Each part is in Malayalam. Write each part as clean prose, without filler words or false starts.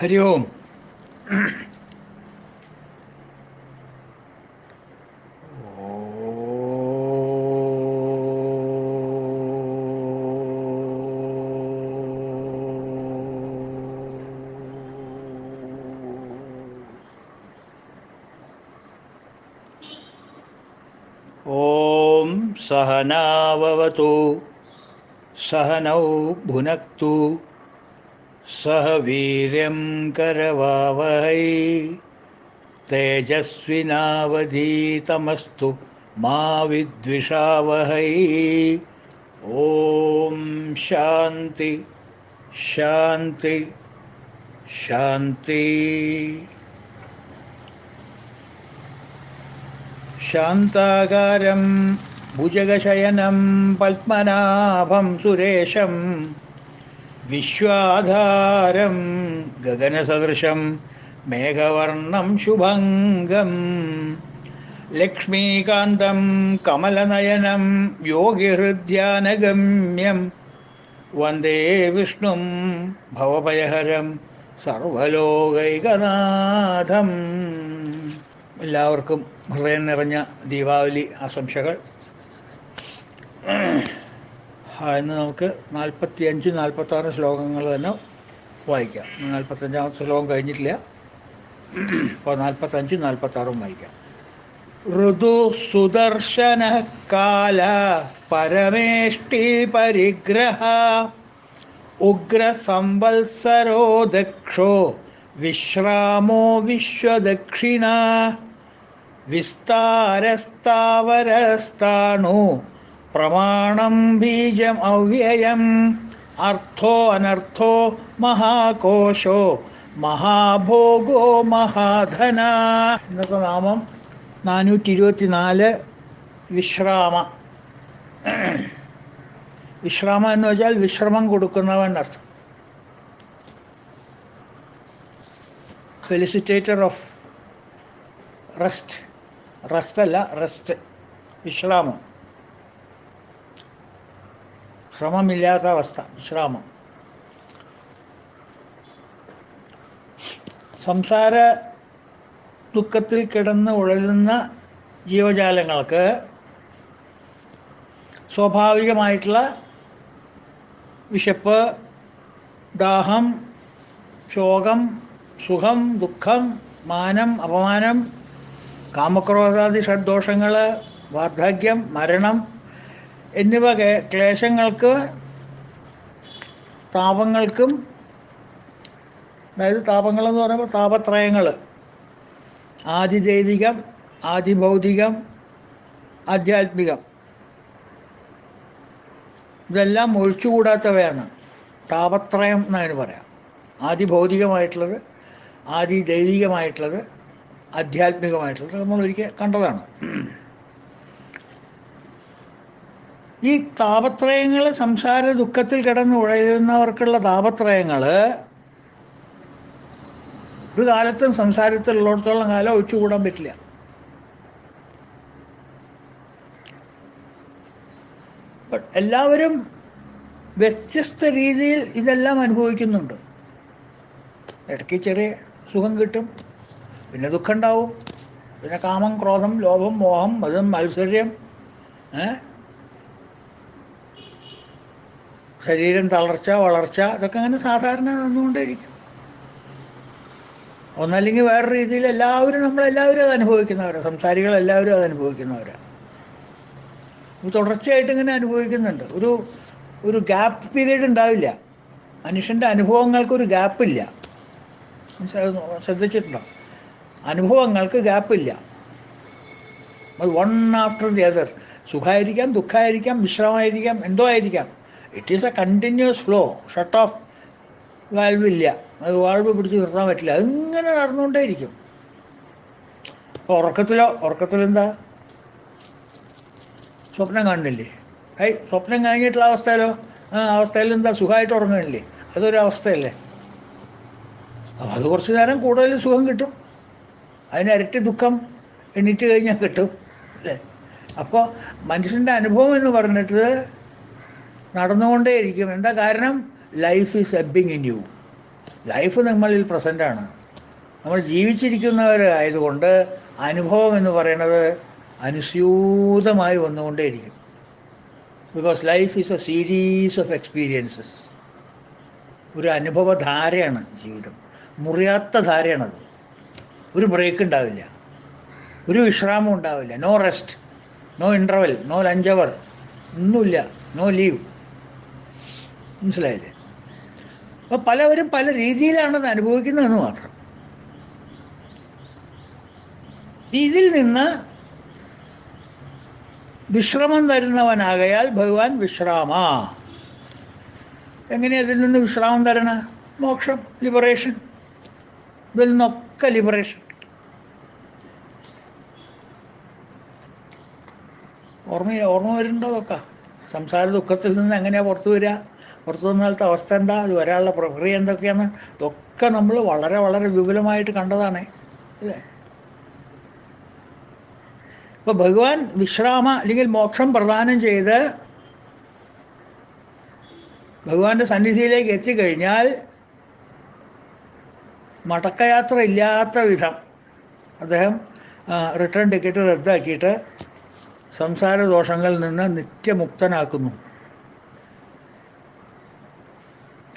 ഹരി ഓം. ഓം സഹനാവവതു സഹനൗ ഭുനക്തു സഹ വീര്യം കരവാവഹൈ തേജസ്വിനാവധീതമസ്തു മാ വിദ്വിഷാവഹൈ. ഓം ശാന്തി ശാന്തി ശാന്തി. ശാന്താകാരം ഭുജഗശയനം പത്മനാഭം സുരേശം വിശ്വാധാരം ഗഗനസദൃശം മേഘവർണം ശുഭംഗം ലക്ഷ്മീകാന്തം കമലനയനം യോഗിഹൃദ്യാനഗമ്യം വന്ദേ വിഷ്ണും ഭവഭയഹരം സർവലോകൈകനാഥം. എല്ലാവർക്കും ഹൃദയം നിറഞ്ഞ ദീപാവലി ആശംസകൾ. ഇന്ന് നമുക്ക് 45, 46 ശ്ലോകങ്ങൾ തന്നെ വായിക്കാം. 45-ാമത്തെ ശ്ലോകം കഴിഞ്ഞിട്ടില്ല. അപ്പോൾ 45, 46 വായിക്കാം. ഋതു സുദർശന കാല പരമേഷ്ടി പരിഗ്രഹ ഉഗ്രസംവത്സരോ ദക്ഷോ വിശ്രാമോ വിശ്വദക്ഷിണ വിസ്താരസ്ഥാവരസ്ഥാണു പ്രമാണം ബീജം അവ്യയം അർത്ഥോ അനർത്ഥോ മഹാകോശോ മഹാഭോഗോ മഹാധന. ഇന്നത്തെ നാമം 424 വിശ്രാമ. വിശ്രാമ എന്ന് വെച്ചാൽ വിശ്രമം കൊടുക്കുന്നവൻ അർത്ഥം. ഫെലിസിറ്റേറ്റർ ഓഫ് റെസ്റ്റ്. റെസ്റ്റ് അല്ല, റെസ്റ്റ്, വിശ്രാമം, ശ്രമമില്ലാത്ത അവസ്ഥ, വിശ്രാമം. സംസാര ദുഃഖത്തിൽ കിടന്ന് ഉഴലുന്ന ജീവജാലങ്ങൾക്ക് സ്വാഭാവികമായിട്ടുള്ള വിശപ്പ്, ദാഹം, ശോകം, സുഖം, ദുഃഖം, മാനം, അപമാനം, കാമക്രോധാദി ഷഡ്ദോഷങ്ങൾ, വാർദ്ധക്യം, മരണം എന്നിവ ക്ലേശങ്ങൾക്ക്, താപങ്ങൾക്കും, അതായത് താപങ്ങളെന്ന് പറയുമ്പോൾ താപത്രയങ്ങൾ, ആദിദൈവികം, ആദിഭൗതികം, ആധ്യാത്മികം, ഇതെല്ലാം ഒഴിച്ചുകൂടാത്തവയാണ്. താപത്രയം എന്നതിന് പറയാം. ആദിഭൗതികമായിട്ടുള്ളത്, ആദിദൈവികമായിട്ടുള്ളത്, ആധ്യാത്മികമായിട്ടുള്ളത് നമ്മൾ ഒരിക്കൽ കണ്ടതാണ്. ഈ താപത്രയങ്ങൾ, സംസാര ദുഃഖത്തിൽ കിടന്ന് ഉഴലുന്നവർക്കുള്ള താപത്രയങ്ങൾ ഒരു കാലത്തും സംസാരത്തിലുള്ളിടത്തോളം കാലം ഒഴിച്ചുകൂടാൻ പറ്റില്ല. എല്ലാവരും വ്യത്യസ്ത രീതിയിൽ ഇതെല്ലാം അനുഭവിക്കുന്നുണ്ട്. ഇടയ്ക്ക് ചെറിയ സുഖം കിട്ടും, പിന്നെ ദുഃഖം ഉണ്ടാവും, പിന്നെ കാമം, ക്രോധം, ലോഭം, മോഹം, മതം, മത്സര്യം, ശരീരം തളർച്ച, വളർച്ച, ഇതൊക്കെ അങ്ങനെ സാധാരണ വന്നുകൊണ്ടേയിരിക്കും. ഒന്നല്ലെങ്കിൽ വേറെ രീതിയിൽ നമ്മളെല്ലാവരും അത് അനുഭവിക്കുന്നവരാണ്. സംസാരികളെല്ലാവരും അത് അനുഭവിക്കുന്നവരാണ്. തുടർച്ചയായിട്ട് ഇങ്ങനെ അനുഭവിക്കുന്നുണ്ട്. ഒരു ഗ്യാപ്പ് പീരീഡ് ഉണ്ടാവില്ല. മനുഷ്യൻ്റെ അനുഭവങ്ങൾക്കൊരു ഗ്യാപ്പില്ല. ശ്രദ്ധിച്ചിട്ടുണ്ടോ? അനുഭവങ്ങൾക്ക് ഗ്യാപ്പില്ല. അത് വൺ ആഫ്റ്റർ ദി അതർ. സുഖമായിരിക്കാം, ദുഃഖമായിരിക്കാം, വിശ്രമമായിരിക്കാം, എന്തോ ആയിരിക്കാം. It is a continuous flow. Shut off വാൽവില്ല. അത് വാൾവ് പിടിച്ച് നിർത്താൻ പറ്റില്ല. അതിങ്ങനെ നടന്നുകൊണ്ടേയിരിക്കും. അപ്പോൾ ഉറക്കത്തിലെന്താ? സ്വപ്നം കാണുന്നില്ലേ? സ്വപ്നം കഴിഞ്ഞിട്ടുള്ള അവസ്ഥയിലോ? അവസ്ഥയിൽ എന്താ? സുഖമായിട്ട് ഉറങ്ങുന്നില്ലേ? അതൊരു അവസ്ഥയല്ലേ? അപ്പം അത് കുറച്ച് നേരം കൂടുതൽ സുഖം കിട്ടും, അതിന് ഇരട്ടി ദുഃഖം എണീറ്റ് കഴിഞ്ഞാൽ കിട്ടും, അല്ലേ? അപ്പോൾ മനുഷ്യൻ്റെ അനുഭവം എന്ന് പറഞ്ഞിട്ട് നടന്നുകൊണ്ടേയിരിക്കും. എന്താ കാരണം? Life is ebbing in you. Life നമ്മളിൽ പ്രസൻ്റാണ്. നമ്മൾ ജീവിച്ചിരിക്കുന്നവരായതുകൊണ്ട് അനുഭവം എന്ന് പറയുന്നത് അനുസ്യൂതമായി വന്നുകൊണ്ടേയിരിക്കും. Because life is a series of experiences. ഒരു അനുഭവധാരയാണ് ജീവിതം, മുറിയാത്ത ധാരയാണത്. ഒരു ബ്രേക്ക് ഉണ്ടാവില്ല, ഒരു വിശ്രാമം ഉണ്ടാവില്ല. No rest, no interval, no lunch hour, ഒന്നുമില്ല, നോ ലീവ്. മനസ്സിലായില്ലേ? അപ്പോൾ പലവരും പല രീതിയിലാണത് അനുഭവിക്കുന്നതെന്ന് മാത്രം. ഇതിൽ നിന്ന് വിശ്രമം തരുന്നവനാകയാൽ ഭഗവാൻ വിശ്രാമ. എങ്ങനെയാണ് ഇതിൽ നിന്ന് വിശ്രാമം തരണ? മോക്ഷം, ലിബറേഷൻ. ഇതിൽ നിന്നൊക്കെ ലിബറേഷൻ. ഓർമ്മ വരുന്നുണ്ടോ? അതൊക്കെ സംസാര ദുഃഖത്തിൽ നിന്ന് എങ്ങനെയാണ് പുറത്തു വരിക? പുറത്തു വന്നാലത്തെ അവസ്ഥ എന്താ? അത് വരാനുള്ള പ്രക്രിയ എന്തൊക്കെയാണ്? ഇതൊക്കെ നമ്മൾ വളരെ വളരെ വിപുലമായിട്ട് കണ്ടതാണ്, അല്ലേ? അപ്പോൾ ഭഗവാൻ വിശ്രാമ അല്ലെങ്കിൽ മോക്ഷം പ്രദാനം ചെയ്ത് ഭഗവാന്റെ സന്നിധിയിലേക്ക് എത്തിക്കഴിഞ്ഞാൽ മടക്കയാത്ര ഇല്ലാത്ത വിധം അദ്ദേഹം റിട്ടേൺ ടിക്കറ്റ് റദ്ദാക്കിയിട്ട് സംസാര ദോഷങ്ങളിൽ നിന്ന് നിത്യമുക്തനാക്കുന്നു.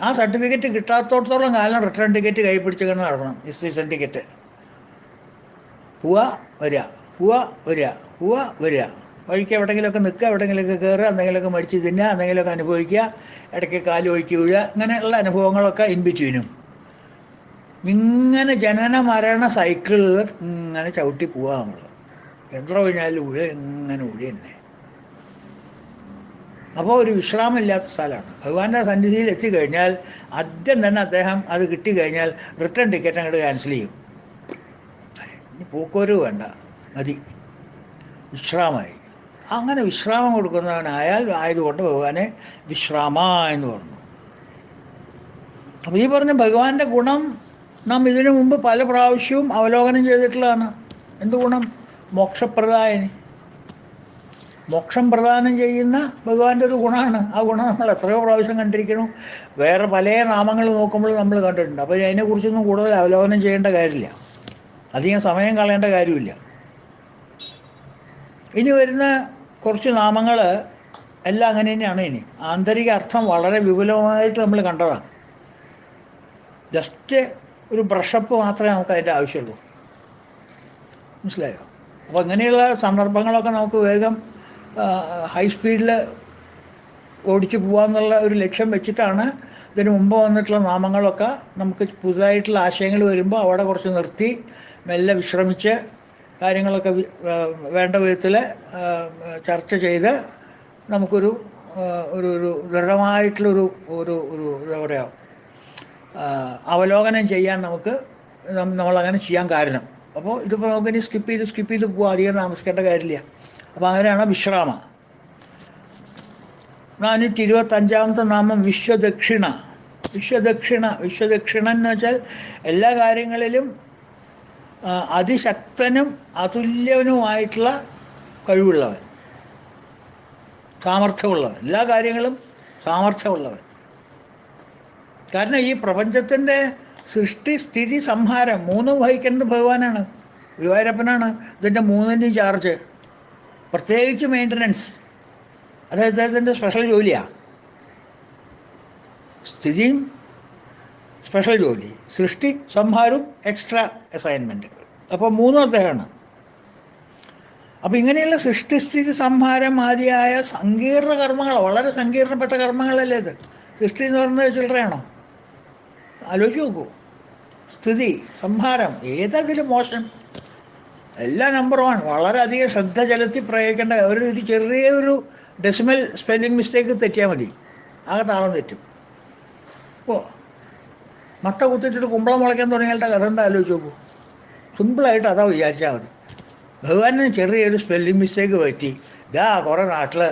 ആ സർട്ടിഫിക്കറ്റ് കിട്ടാത്തോടത്തോളം കാലം റിട്ടേൺ ടിക്കറ്റ് കൈ പിടിച്ചുകൊണ്ട് നടക്കണം. Season ticket. പോവുക വരിക, പോവുക വരിക, പോവുക വരിക. വഴിക്ക് എവിടെയെങ്കിലുമൊക്കെ നിൽക്കുക, എവിടെയെങ്കിലുമൊക്കെ കയറുക, എന്തെങ്കിലുമൊക്കെ മടിച്ച് തിന്നുക, എന്തെങ്കിലുമൊക്കെ അനുഭവിക്കുക, ഇടയ്ക്ക് കാല് ഒഴുക്കി വീഴുക, ഇങ്ങനെയുള്ള അനുഭവങ്ങളൊക്കെ ഇൻ ബിറ്റ്വീനും. ഇങ്ങനെ ജനന മരണ സൈക്കിളിൽ ഇങ്ങനെ ചവിട്ടി പോവുക നമ്മൾ. എത്ര കഴിഞ്ഞാലും ഇങ്ങനെ ഉഴി തന്നെ. അപ്പോൾ ഒരു വിശ്രാമമില്ലാത്ത സ്ഥലമാണ്. ഭഗവാന്റെ സന്നിധിയിൽ എത്തിക്കഴിഞ്ഞാൽ ആദ്യം തന്നെ അദ്ദേഹം അത് കിട്ടിക്കഴിഞ്ഞാൽ റിട്ടേൺ ടിക്കറ്റ് അങ്ങോട്ട് ക്യാൻസൽ ചെയ്യും. ഇനി പോക്കോരു വേണ്ട, മതി, വിശ്രാമമായി. അങ്ങനെ വിശ്രാമം ആയതുകൊണ്ട് ഭഗവാനെ വിശ്രാമ എന്ന് പറഞ്ഞു. അപ്പോൾ ഈ പറഞ്ഞ ഭഗവാന്റെ ഗുണം നാം ഇതിനു മുമ്പ് പല പ്രാവശ്യവും അവലോകനം ചെയ്തിട്ടുള്ളതാണ്. എന്ത് ഗുണം? മോക്ഷപ്രദായനി. മോക്ഷം പ്രദാനം ചെയ്യുന്ന ഭഗവാന്റെ ഒരു ഗുണമാണ്. ആ ഗുണം നമ്മൾ എത്രയോ പ്രാവശ്യം കണ്ടിരിക്കണം. വേറെ പല നാമങ്ങൾ നോക്കുമ്പോൾ നമ്മൾ കണ്ടിട്ടുണ്ട്. അപ്പോൾ അതിനെക്കുറിച്ചൊന്നും കൂടുതൽ അവലോകനം ചെയ്യേണ്ട കാര്യമില്ല, അധികം സമയം കളയേണ്ട കാര്യമില്ല. ഇനി വരുന്ന കുറച്ച് നാമങ്ങൾ എല്ലാം അങ്ങനെ തന്നെയാണ്. ഇനി ആന്തരിക അർത്ഥം വളരെ വിപുലമായിട്ട് നമ്മൾ കണ്ടതാണ്. ജസ്റ്റ് ഒരു ബ്രഷപ്പ് മാത്രമേ നമുക്ക് അതിൻ്റെ ആവശ്യമുള്ളൂ. മനസ്സിലായോ? അപ്പോൾ ഇങ്ങനെയുള്ള സന്ദർഭങ്ങളൊക്കെ നമുക്ക് വേഗം ഹൈ സ്പീഡിൽ ഓടിച്ചു പോകാമെന്നുള്ള ഒരു ലക്ഷ്യം വെച്ചിട്ടാണ് ഇതിന് മുമ്പ് വന്നിട്ടുള്ള നാമങ്ങളൊക്കെ നമുക്ക് പുതുതായിട്ടുള്ള ആശയങ്ങൾ വരുമ്പോൾ അവിടെ കുറച്ച് നിർത്തി മെല്ലെ വിശ്രമിച്ച് കാര്യങ്ങളൊക്കെ വേണ്ട വിധത്തിൽ ചർച്ച ചെയ്ത് നമുക്കൊരു ഒരു ദൃഢമായിട്ടുള്ളൊരു ഒരു ഒരു എന്താ പറയുക അവലോകനം ചെയ്യാൻ നമ്മളങ്ങനെ ചെയ്യാൻ കാരണം. അപ്പോൾ ഇതിപ്പോൾ നമുക്കിനി സ്കിപ്പ് ചെയ്ത് പോകാം, അധികം താമസിക്കേണ്ട കാര്യമില്ല. അപ്പോൾ അങ്ങനെയാണ് വിശ്രാമ. 425 നാമം വിശ്വദക്ഷിണ. വിശ്വദക്ഷിണൻ എന്ന് വെച്ചാൽ എല്ലാ കാര്യങ്ങളിലും അതിശക്തനും അതുല്യനുമായിട്ടുള്ള കഴിവുള്ളവൻ, സാമർഥ്യമുള്ളവൻ, എല്ലാ കാര്യങ്ങളും സാമർഥ്യമുള്ളവൻ. കാരണം ഈ പ്രപഞ്ചത്തിൻ്റെ സൃഷ്ടി, സ്ഥിതി, സംഹാരം മൂന്നും വഹിക്കുന്നത് ഭഗവാനാണ്, ഗുരുവായൂരപ്പനാണ്. ഇതിൻ്റെ മൂന്നിൻ്റെയും ചാർജ്, പ്രത്യേകിച്ച് മെയിൻ്റനൻസ് അത് അദ്ദേഹത്തിൻ്റെ സ്പെഷ്യൽ ജോലിയാണ്. സ്ഥിതിയും സ്പെഷ്യൽ ജോലി, സൃഷ്ടി സംഹാരവും എക്സ്ട്രാ അസൈൻമെൻറ്റ്. അപ്പോൾ മൂന്നും അദ്ദേഹമാണ്. അപ്പോൾ ഇങ്ങനെയുള്ള സൃഷ്ടിസ്ഥിതി സംഹാരം ആദിയായ സങ്കീർണ കർമ്മങ്ങൾ, വളരെ സങ്കീർണപ്പെട്ട കർമ്മങ്ങളല്ലേ ഇത്. സൃഷ്ടി എന്ന് പറയുന്നത് ചില്ലറയാണോ? ആലോചിച്ച് നോക്കൂ. സ്ഥിതി, സംഹാരം, ഏതതിലും മോശം? എല്ലാം നമ്പർ 1. വളരെയധികം ശ്രദ്ധ ചെലുത്തി പ്രയോഗിക്കേണ്ട ഒരു ചെറിയൊരു ഡെസിമൽ സ്പെല്ലിംഗ് മിസ്റ്റേക്ക് തെറ്റിയാൽ മതി, ആകെ താളം തെറ്റും. അപ്പോൾ മത്ത കുത്തിട്ടിട്ട് കുമ്പളം മുളയ്ക്കാൻ തുടങ്ങിയാലത്തെ കഥ എന്താ ആലോചിച്ച് നോക്കൂ. സിമ്പിളായിട്ട് അതാ വിചാരിച്ചാൽ മതി. ഭഗവാന് ചെറിയൊരു സ്പെല്ലിംഗ് മിസ്റ്റേക്ക് പറ്റി, ഇതാ കുറേ നാട്ടിൽ,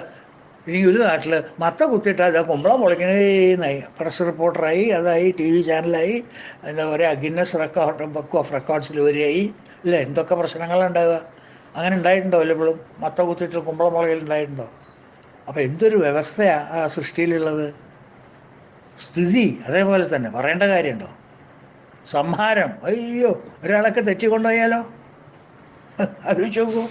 ഇനി ഒരു നാട്ടിൽ മത്ത കുത്തിയിട്ട് അതാ കുമ്പളം മുളയ്ക്കണേന്നായി, പ്രസ് റിപ്പോർട്ടറായി, അതായി TV ചാനലായി, എന്താ പറയുക, ഗിന്നസ് ബുക്ക് ഓഫ് റെക്കോർഡ്സിൽ വരികയായി, അല്ലേ? എന്തൊക്കെ പ്രശ്നങ്ങളുണ്ടാവുക. അങ്ങനെ ഉണ്ടായിട്ടുണ്ടോ? വല്ലപ്പോഴും മത്ത കുത്തിയിട്ട് കുമ്പളം മുളകലുണ്ടായിട്ടുണ്ടോ? അപ്പോൾ എന്തൊരു വ്യവസ്ഥയാണ് ആ സൃഷ്ടിയിലുള്ളത്. സ്ഥിതി അതേപോലെ തന്നെ, പറയേണ്ട കാര്യമുണ്ടോ? സംഹാരം. അയ്യോ, ഒരാളൊക്കെ തെറ്റിക്കൊണ്ടുപോയാലോ? ആലോചിച്ച് നോക്കൂ.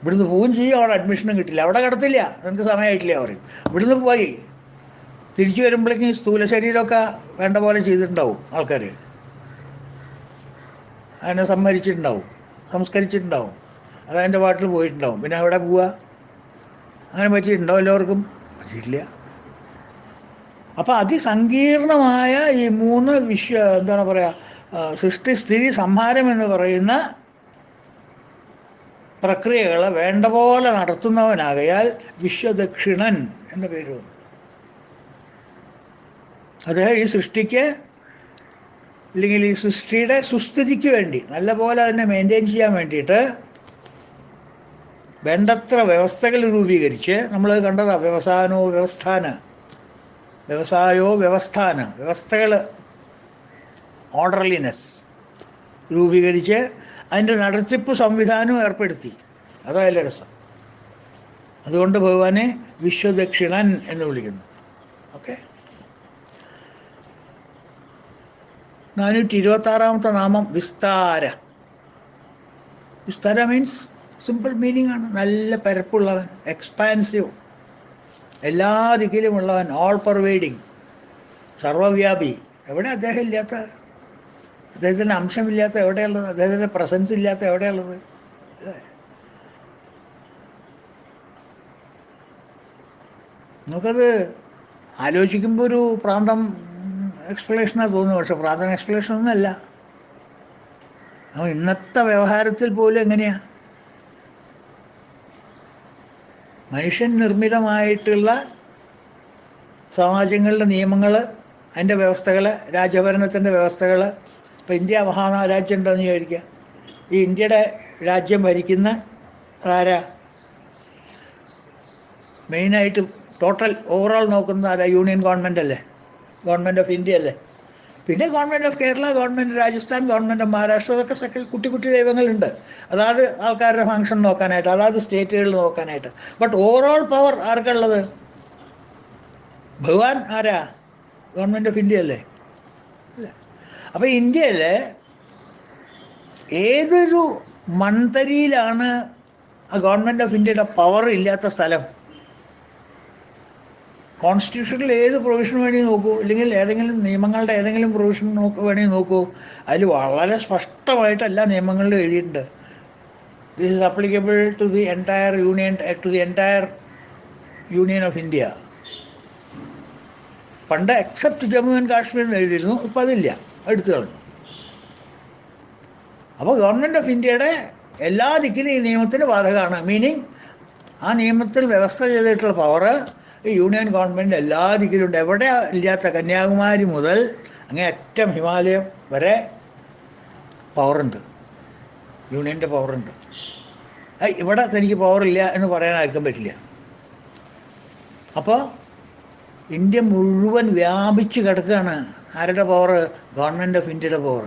ഇവിടുന്ന് പോവും ചെയ്യും, അവിടെ അഡ്മിഷനും കിട്ടില്ല, അവിടെ കിടത്തില്ല, നിങ്ങൾക്ക് സമയമായിട്ടില്ല പറയും. ഇവിടുന്ന് പോയി തിരിച്ചു വരുമ്പോഴേക്കും സ്ഥൂല ശരീരമൊക്കെ വേണ്ട പോലെ ചെയ്തിട്ടുണ്ടാവും ആൾക്കാർ, അതിനെ സംഹരിച്ചിട്ടുണ്ടാവും, സംസ്കരിച്ചിട്ടുണ്ടാവും, അതതിൻ്റെ പാട്ടിൽ പോയിട്ടുണ്ടാവും. പിന്നെ അവിടെ പോവുക? അങ്ങനെ പറ്റിയിട്ടുണ്ടോ എല്ലാവർക്കും? പറ്റിയിട്ടില്ല. അപ്പം അതിസങ്കീർണമായ ഈ മൂന്ന് എന്താണ് പറയുക, സൃഷ്ടി സ്ഥിതി സംഹാരം എന്ന് പറയുന്ന പ്രക്രിയകളെ വേണ്ട പോലെ നടത്തുന്നവനാകയാൽ വിശ്വദക്ഷിണൻ എന്ന പേര് വന്നു. അത് ഈ സൃഷ്ടിക്ക്, അല്ലെങ്കിൽ ഈ സൃഷ്ടിയുടെ സുസ്ഥിതിക്ക് വേണ്ടി നല്ല പോലെ അതിനെ മെയിൻറ്റെയിൻ ചെയ്യാൻ വേണ്ടിയിട്ട് വേണ്ടത്ര വ്യവസ്ഥകൾ രൂപീകരിച്ച്, നമ്മൾ കണ്ടതാ വ്യവസ്ഥാന വ്യവസ്ഥകൾ, ഓർഡർലിനെസ് രൂപീകരിച്ച് അതിൻ്റെ നടത്തിപ്പ് സംവിധാനം ഏർപ്പെടുത്തി. അതല്ല രസം. അതുകൊണ്ട് ഭഗവാനെ വിശ്വദക്ഷിണൻ എന്ന് വിളിക്കുന്നു. ഓക്കെ. 426 നാമം Vistara. Vistara means simple meaning ആണ്, നല്ല പരപ്പുള്ളവൻ, എക്സ്പാൻസീവ്, എല്ലാ ദിക്കിലുമുള്ളവൻ, ഓൾ പെർവേഡിങ്, സർവവ്യാപി. എവിടെ അദ്ദേഹം ഇല്ലാത്ത, അദ്ദേഹത്തിൻ്റെ അംശമില്ലാത്ത എവിടെയുള്ളത്? അദ്ദേഹത്തിൻ്റെ പ്രസൻസ് ഇല്ലാത്ത എവിടെയുള്ളത്? നമുക്കത് ആലോചിക്കുമ്പോൾ ഒരു പ്രാന്തം എക്സ്പ്ലനേഷനാണ് തോന്നുന്നു. പക്ഷെ പ്രാന്തം എക്സ്പ്ലനേഷൻ ഒന്നുമല്ല. അപ്പോൾ ഇന്നത്തെ വ്യവഹാരത്തിൽ പോലും എങ്ങനെയാണ് മനുഷ്യൻ നിർമ്മിതമായിട്ടുള്ള സമാജങ്ങളുടെ നിയമങ്ങൾ, അതിൻ്റെ വ്യവസ്ഥകൾ, രാജ്യഭരണത്തിൻ്റെ വ്യവസ്ഥകൾ. ഇപ്പോൾ ഇന്ത്യ മഹാരാജ്യം ഉണ്ടെന്ന് വിചാരിക്കുക. ഈ ഇന്ത്യയുടെ രാജ്യം ഭരിക്കുന്ന ആരാ? മെയിനായിട്ട് ടോട്ടൽ ഓവറോൾ നോക്കുന്ന ആരാ? യൂണിയൻ ഗവൺമെൻറ് അല്ലേ, ഗവൺമെൻറ് ഓഫ് ഇന്ത്യ അല്ലേ. പിന്നെ government of Kerala, government Rajasthan, government of Maharashtra, ഇതൊക്കെ കുട്ടി കുട്ടി ദൈവങ്ങളുണ്ട്, അതാത് ആൾക്കാരുടെ ഫങ്ഷൻ നോക്കാനായിട്ട്, അതാത് സ്റ്റേറ്റുകളിൽ നോക്കാനായിട്ട്. ബട്ട് ഓവറോൾ പവർ ആർക്കുള്ളത്? ഭഗവാൻ ആരാ? ഗവൺമെൻറ് ഓഫ് ഇന്ത്യ അല്ലേ. അപ്പോൾ ഇന്ത്യയിൽ ഏതൊരു മൺതരിയിലാണ് ആ ഗവൺമെൻറ് ഓഫ് ഇന്ത്യയുടെ പവർ ഇല്ലാത്ത സ്ഥലം? കോൺസ്റ്റിറ്റ്യൂഷനിൽ ഏത് പ്രൊവിഷൻ വേണമെങ്കിൽ നോക്കൂ, അല്ലെങ്കിൽ ഏതെങ്കിലും നിയമങ്ങളുടെ ഏതെങ്കിലും പ്രൊവിഷൻ വേണമെങ്കിൽ നോക്കൂ. അതിൽ വളരെ സ്പഷ്ടമായിട്ട് എല്ലാ നിയമങ്ങളിലും എഴുതിയിട്ടുണ്ട്, this is applicable to the entire union of India. പണ്ട് എക്സെപ്റ്റ് ജമ്മു ആൻഡ് കാശ്മീരിൽ എഴുതിയിരുന്നു, ഇപ്പം അതില്ല, എടുത്തു കളഞ്ഞു. അപ്പോൾ ഗവൺമെൻറ് ഓഫ് ഇന്ത്യയുടെ എല്ലാ ദിക്കിലും ഈ നിയമത്തിന് ബാധകമാണ്. മീനിങ് ആ നിയമത്തിൽ വ്യവസ്ഥ ചെയ്തിട്ടുള്ള പവർ ഈ യൂണിയൻ ഗവൺമെൻറ് എല്ലാ ദിക്കിലുണ്ട്. എവിടെ ഇല്ലാത്ത, കന്യാകുമാരി മുതൽ അങ്ങേ അറ്റം ഹിമാലയം വരെ പവറുണ്ട്, യൂണിയൻ്റെ പവറുണ്ട്. ഇവിടെ തനിക്ക് പവറില്ല എന്ന് പറയാൻ ആർക്കും പറ്റില്ല. അപ്പോൾ ഇന്ത്യ മുഴുവൻ വ്യാപിച്ച് കിടക്കുകയാണ്. ആരുടെ പവർ? ഗവൺമെൻറ് ഓഫ് ഇന്ത്യയുടെ പവർ.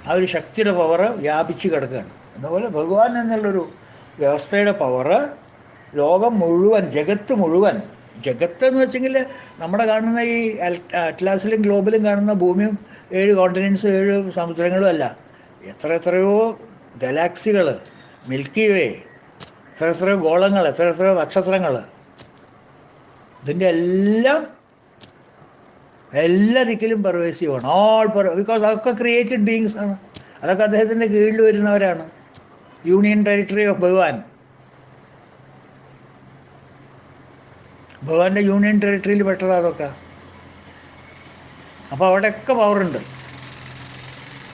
ആ ഒരു ശക്തിയുടെ പവർ വ്യാപിച്ച് കിടക്കുകയാണ്. അതുപോലെ ഭഗവാൻ എന്നുള്ളൊരു വ്യവസ്ഥയുടെ പവർ ലോകം മുഴുവൻ, ജഗത്ത് മുഴുവൻ. ജഗത്ത് എന്ന് വെച്ചെങ്കിൽ നമ്മുടെ കാണുന്ന ഈ അറ്റ്ലാസിലും ഗ്ലോബിലും കാണുന്ന ഭൂമിയും 7 കോണ്ടിനെൻറ്റ്സും 7 സമുദ്രങ്ങളും അല്ല, എത്രയോ ഗാലാക്സികൾ, മിൽക്കി വേ, എത്രയോ ഗോളങ്ങൾ, എത്രയോ നക്ഷത്രങ്ങൾ. ഇതിൻ്റെ എല്ലാ ദിക്കിലും പെർവേസീവാണ്. ബിക്കോസ് അതൊക്കെ ക്രിയേറ്റഡ് ബീയിങ്സ് ആണ്. അതൊക്കെ അദ്ദേഹത്തിൻ്റെ കീഴിൽ വരുന്നവരാണ്. യൂണിയൻ ടെറിട്ടറി ഓഫ് ഭഗവാന്റെ യൂണിയൻ ടെറിട്ടറിയിൽ പെട്ടതാണ് അതൊക്കെ. അപ്പോൾ അവിടെയൊക്കെ പവറുണ്ട്.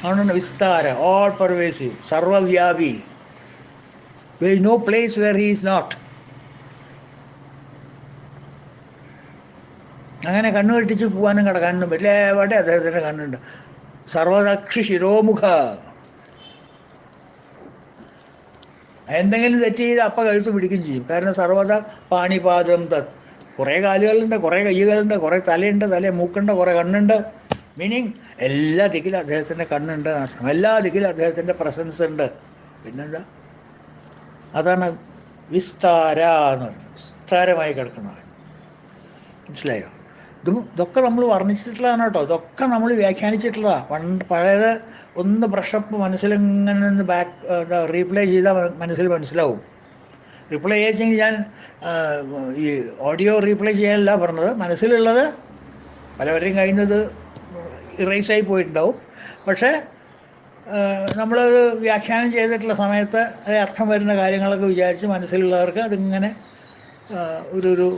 അതുകൊണ്ടാണ് വിസ്താര, ഓൾ പെർവേസീവ്, സർവവ്യാപി. there is no place where he is not. അങ്ങനെ കണ്ണു കെട്ടിച്ച് പോകാനും കിടക്കാനും പറ്റില്ല. എവിടെ അദ്ദേഹത്തിൻ്റെ കണ്ണുണ്ട്. സർവദക്ഷി ശിരോമുഖ. എന്തെങ്കിലും തെറ്റ് ചെയ്ത് അപ്പം കഴുത്ത് പിടിക്കുകയും ചെയ്യും. കാരണം സർവ്വത പാണിപാദം തത്. കുറേ കാലുകളുണ്ട്, കുറേ കൈകളുണ്ട്, കുറേ തലയുണ്ട്, മൂക്കുണ്ട്, കുറേ കണ്ണുണ്ട്. മീനിങ് എല്ലാ ദിക്കിലും അദ്ദേഹത്തിൻ്റെ കണ്ണുണ്ട്, എല്ലാ ദിക്കിലും അദ്ദേഹത്തിൻ്റെ പ്രസൻസ് ഉണ്ട്. പിന്നെന്താ? അതാണ് വിസ്താര എന്ന് പറയുന്നത്. വിസ്താരമായി കിടക്കുന്നവൻ. മനസ്സിലായോ? ഇതൊക്കെ നമ്മൾ വർണ്ണിച്ചിട്ടുള്ളതാണ് കേട്ടോ. ഇതൊക്കെ നമ്മൾ വ്യാഖ്യാനിച്ചിട്ടുള്ളതാണ്. പഴയത് ഒന്ന് ബ്രഷപ്പ് മനസ്സിലിങ്ങനെ ഒന്ന് റീപ്ലേ ചെയ്താൽ മനസ്സിലാവും. റീപ്ലേ ചെയ്തെങ്കിൽ ഞാൻ ഈ ഓഡിയോ റീപ്ലേ ചെയ്യാനല്ല പറഞ്ഞത്. മനസ്സിലുള്ളത് പലവരെയും കഴിയുന്നത് ഇറേസായി പോയിട്ടുണ്ടാവും. പക്ഷേ നമ്മളത് വ്യാഖ്യാനം ചെയ്തിട്ടുള്ള സമയത്ത് അത് അർത്ഥം വരുന്ന കാര്യങ്ങളൊക്കെ വിചാരിച്ച് മനസ്സിലുള്ളവർക്ക് അതിങ്ങനെ ഒരു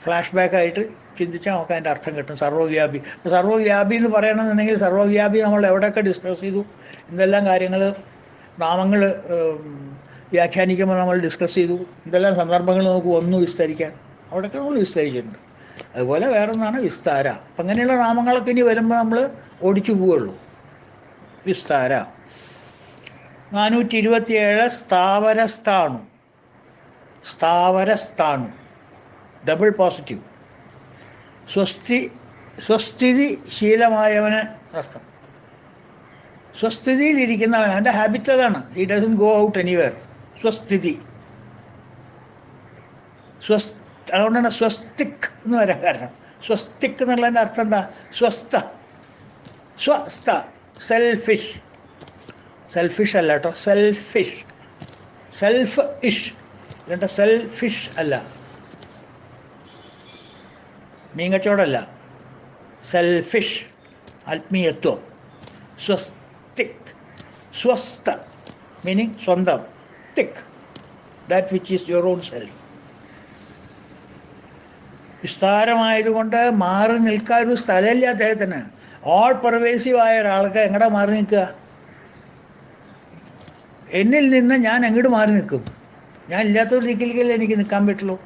ഫ്ലാഷ് ബാക്കായിട്ട് ചിന്തിച്ചാൽ നമുക്ക് അതിൻ്റെ അർത്ഥം കിട്ടും. സർവ്വവ്യാപി. ഇപ്പോൾ സർവ്വവ്യാപി എന്ന് പറയണമെന്നുണ്ടെങ്കിൽ സർവ്വവ്യാപി നമ്മൾ എവിടെയൊക്കെ ഡിസ്കസ് ചെയ്തു, എന്തെല്ലാം കാര്യങ്ങൾ നാമങ്ങൾ വ്യാഖ്യാനിക്കുമ്പോൾ നമ്മൾ ഡിസ്കസ് ചെയ്തു, ഇതെല്ലാം സന്ദർഭങ്ങൾ നമുക്ക് ഒന്ന് വിസ്തരിക്കാൻ അവിടെയൊക്കെ നമ്മൾ വിസ്തരിച്ചിട്ടുണ്ട്. അതുപോലെ വേറൊന്നാണ് വിസ്താര. അപ്പം അങ്ങനെയുള്ള നാമങ്ങളൊക്കെ ഇനി വരുമ്പോൾ നമ്മൾ ഓടിച്ചു പോവുകയുള്ളൂ. വിസ്താര. 427 സ്ഥാവരസ്ഥാണു. സ്ഥാവരസ്ഥാണു ഡബിൾ പോസിറ്റീവ്. സ്വസ്ഥിതി ശീലമായവന് അർത്ഥം. സ്വസ്ഥിതിയിലിരിക്കുന്നവൻ, അവൻ്റെ ഹാബിറ്റ് അതാണ്. He doesn't go out anywhere. സ്വസ്ഥിതി. അതുകൊണ്ടാണ് സ്വസ്തിക് എന്ന് വരാൻ കാരണം. സ്വസ്തിക് എന്നുള്ളതിൻ്റെ അർത്ഥം എന്താ? സ്വസ്ഥ. സ്വസ്ഥ. സെൽഫിഷ്. സെൽഫിഷ് അല്ല കേട്ടോ, സെൽഫിഷ്. സെൽഫ് ഇഷ് എന്നിട്ട് സെൽഫിഷ് അല്ല, മീങ്കച്ചോടല്ല. സെൽഫിഷ് ആത്മീയത്വം. സ്വസ്തിക്. സ്വസ്ഥ മീനിങ് സ്വന്തം. തിക് that which is your own self. വിസ്താരമായതുകൊണ്ട് മാറി നിൽക്കാൻ ഒരു സ്ഥലമില്ല അദ്ദേഹത്തിന്. ഓൾ പെർവേസീവായ ഒരാൾക്ക് എങ്ങടെ മാറി നിൽക്കുക? എന്നിൽ നിന്ന് ഞാൻ എങ്ങോട്ട് മാറി നിൽക്കും? ഞാൻ ഇല്ലാത്തൊരു ദിക്കിലേക്കല്ലേ എനിക്ക് നിൽക്കാൻ പറ്റുള്ളൂ.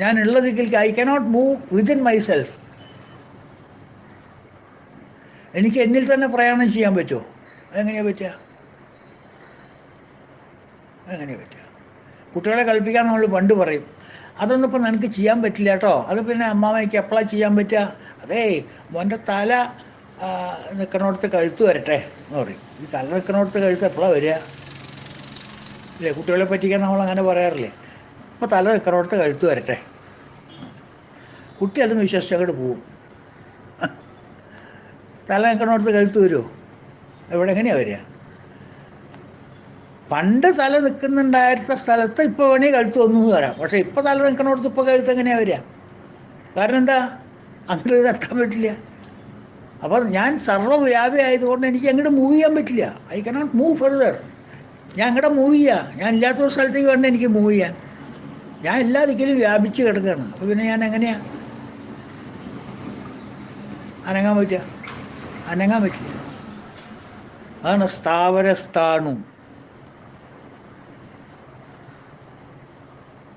ഞാൻ ഉള്ള ദിക്കിലേക്ക് I cannot move within myself. എനിക്ക് എന്നിൽ തന്നെ പ്രയാണം ചെയ്യാൻ പറ്റുമോ? എങ്ങനെയാണ് പറ്റുക? എങ്ങനെയാണ് പറ്റുക? കുട്ടികളെ കളിപ്പിക്കാൻ നമ്മൾ പണ്ട് പറയും, അതൊന്നും ഇപ്പം നിനക്ക് ചെയ്യാൻ പറ്റില്ല കേട്ടോ, അത് പിന്നെ അമ്മാമ്മയ്ക്ക് എപ്പോഴാണ് ചെയ്യാൻ പറ്റുക? അതേ മോൻ്റെ തല നിൽക്കണോടത്ത് കഴുത്ത് വരട്ടെ എന്ന് പറയും. ഈ തല നിൽക്കണോടത്ത് കഴുത്ത് എപ്പോഴാണ് വരിക? ഇല്ലേ, കുട്ടികളെ പറ്റിക്കാൻ നമ്മളങ്ങനെ പറയാറില്ലേ? ഇപ്പോൾ തല നിൽക്കണോടത്ത് കഴുത്ത് വരട്ടെ. കുട്ടി അതൊന്ന് വിശ്വസിച്ച് അങ്ങോട്ട് പോവും. തല നിൽക്കണോടത്ത് കഴുത്ത് വരുമോ? എവിടെ എങ്ങനെയാണ് വരിക? പണ്ട് തല നിൽക്കുന്നുണ്ടായിരുന്ന സ്ഥലത്ത് ഇപ്പോൾ വേണമെങ്കിൽ കഴുത്ത് ഒന്നു വരാം. പക്ഷേ ഇപ്പോൾ തല നിൽക്കണോടത്ത് ഇപ്പോൾ കഴുത്ത് എങ്ങനെയാണ് വരിക? കാരണം എന്താ? അങ്ങോട്ട് എത്താൻ പറ്റില്ല. അപ്പോൾ ഞാൻ സർവ്വവ്യാപി ആയതുകൊണ്ട് എനിക്ക് അങ്ങോട്ട് മൂവ് ചെയ്യാൻ പറ്റില്ല. I cannot move further. ഞാൻ അങ്ങോട്ട് മൂവ് ചെയ്യുക. ഞാൻ ഇല്ലാത്തൊരു സ്ഥലത്തേക്ക് വേണ്ട എനിക്ക് മൂവ് ചെയ്യാൻ. ഞാൻ എല്ലാ ദിക്കിലും വ്യാപിച്ച് കിടക്കുകയാണ്. അപ്പോൾ പിന്നെ ഞാൻ എങ്ങനെയാണ് അനങ്ങാൻ പറ്റുക? അനങ്ങാൻ പറ്റില്ല. അതാണ് സ്ഥാവരസ്ഥാണു.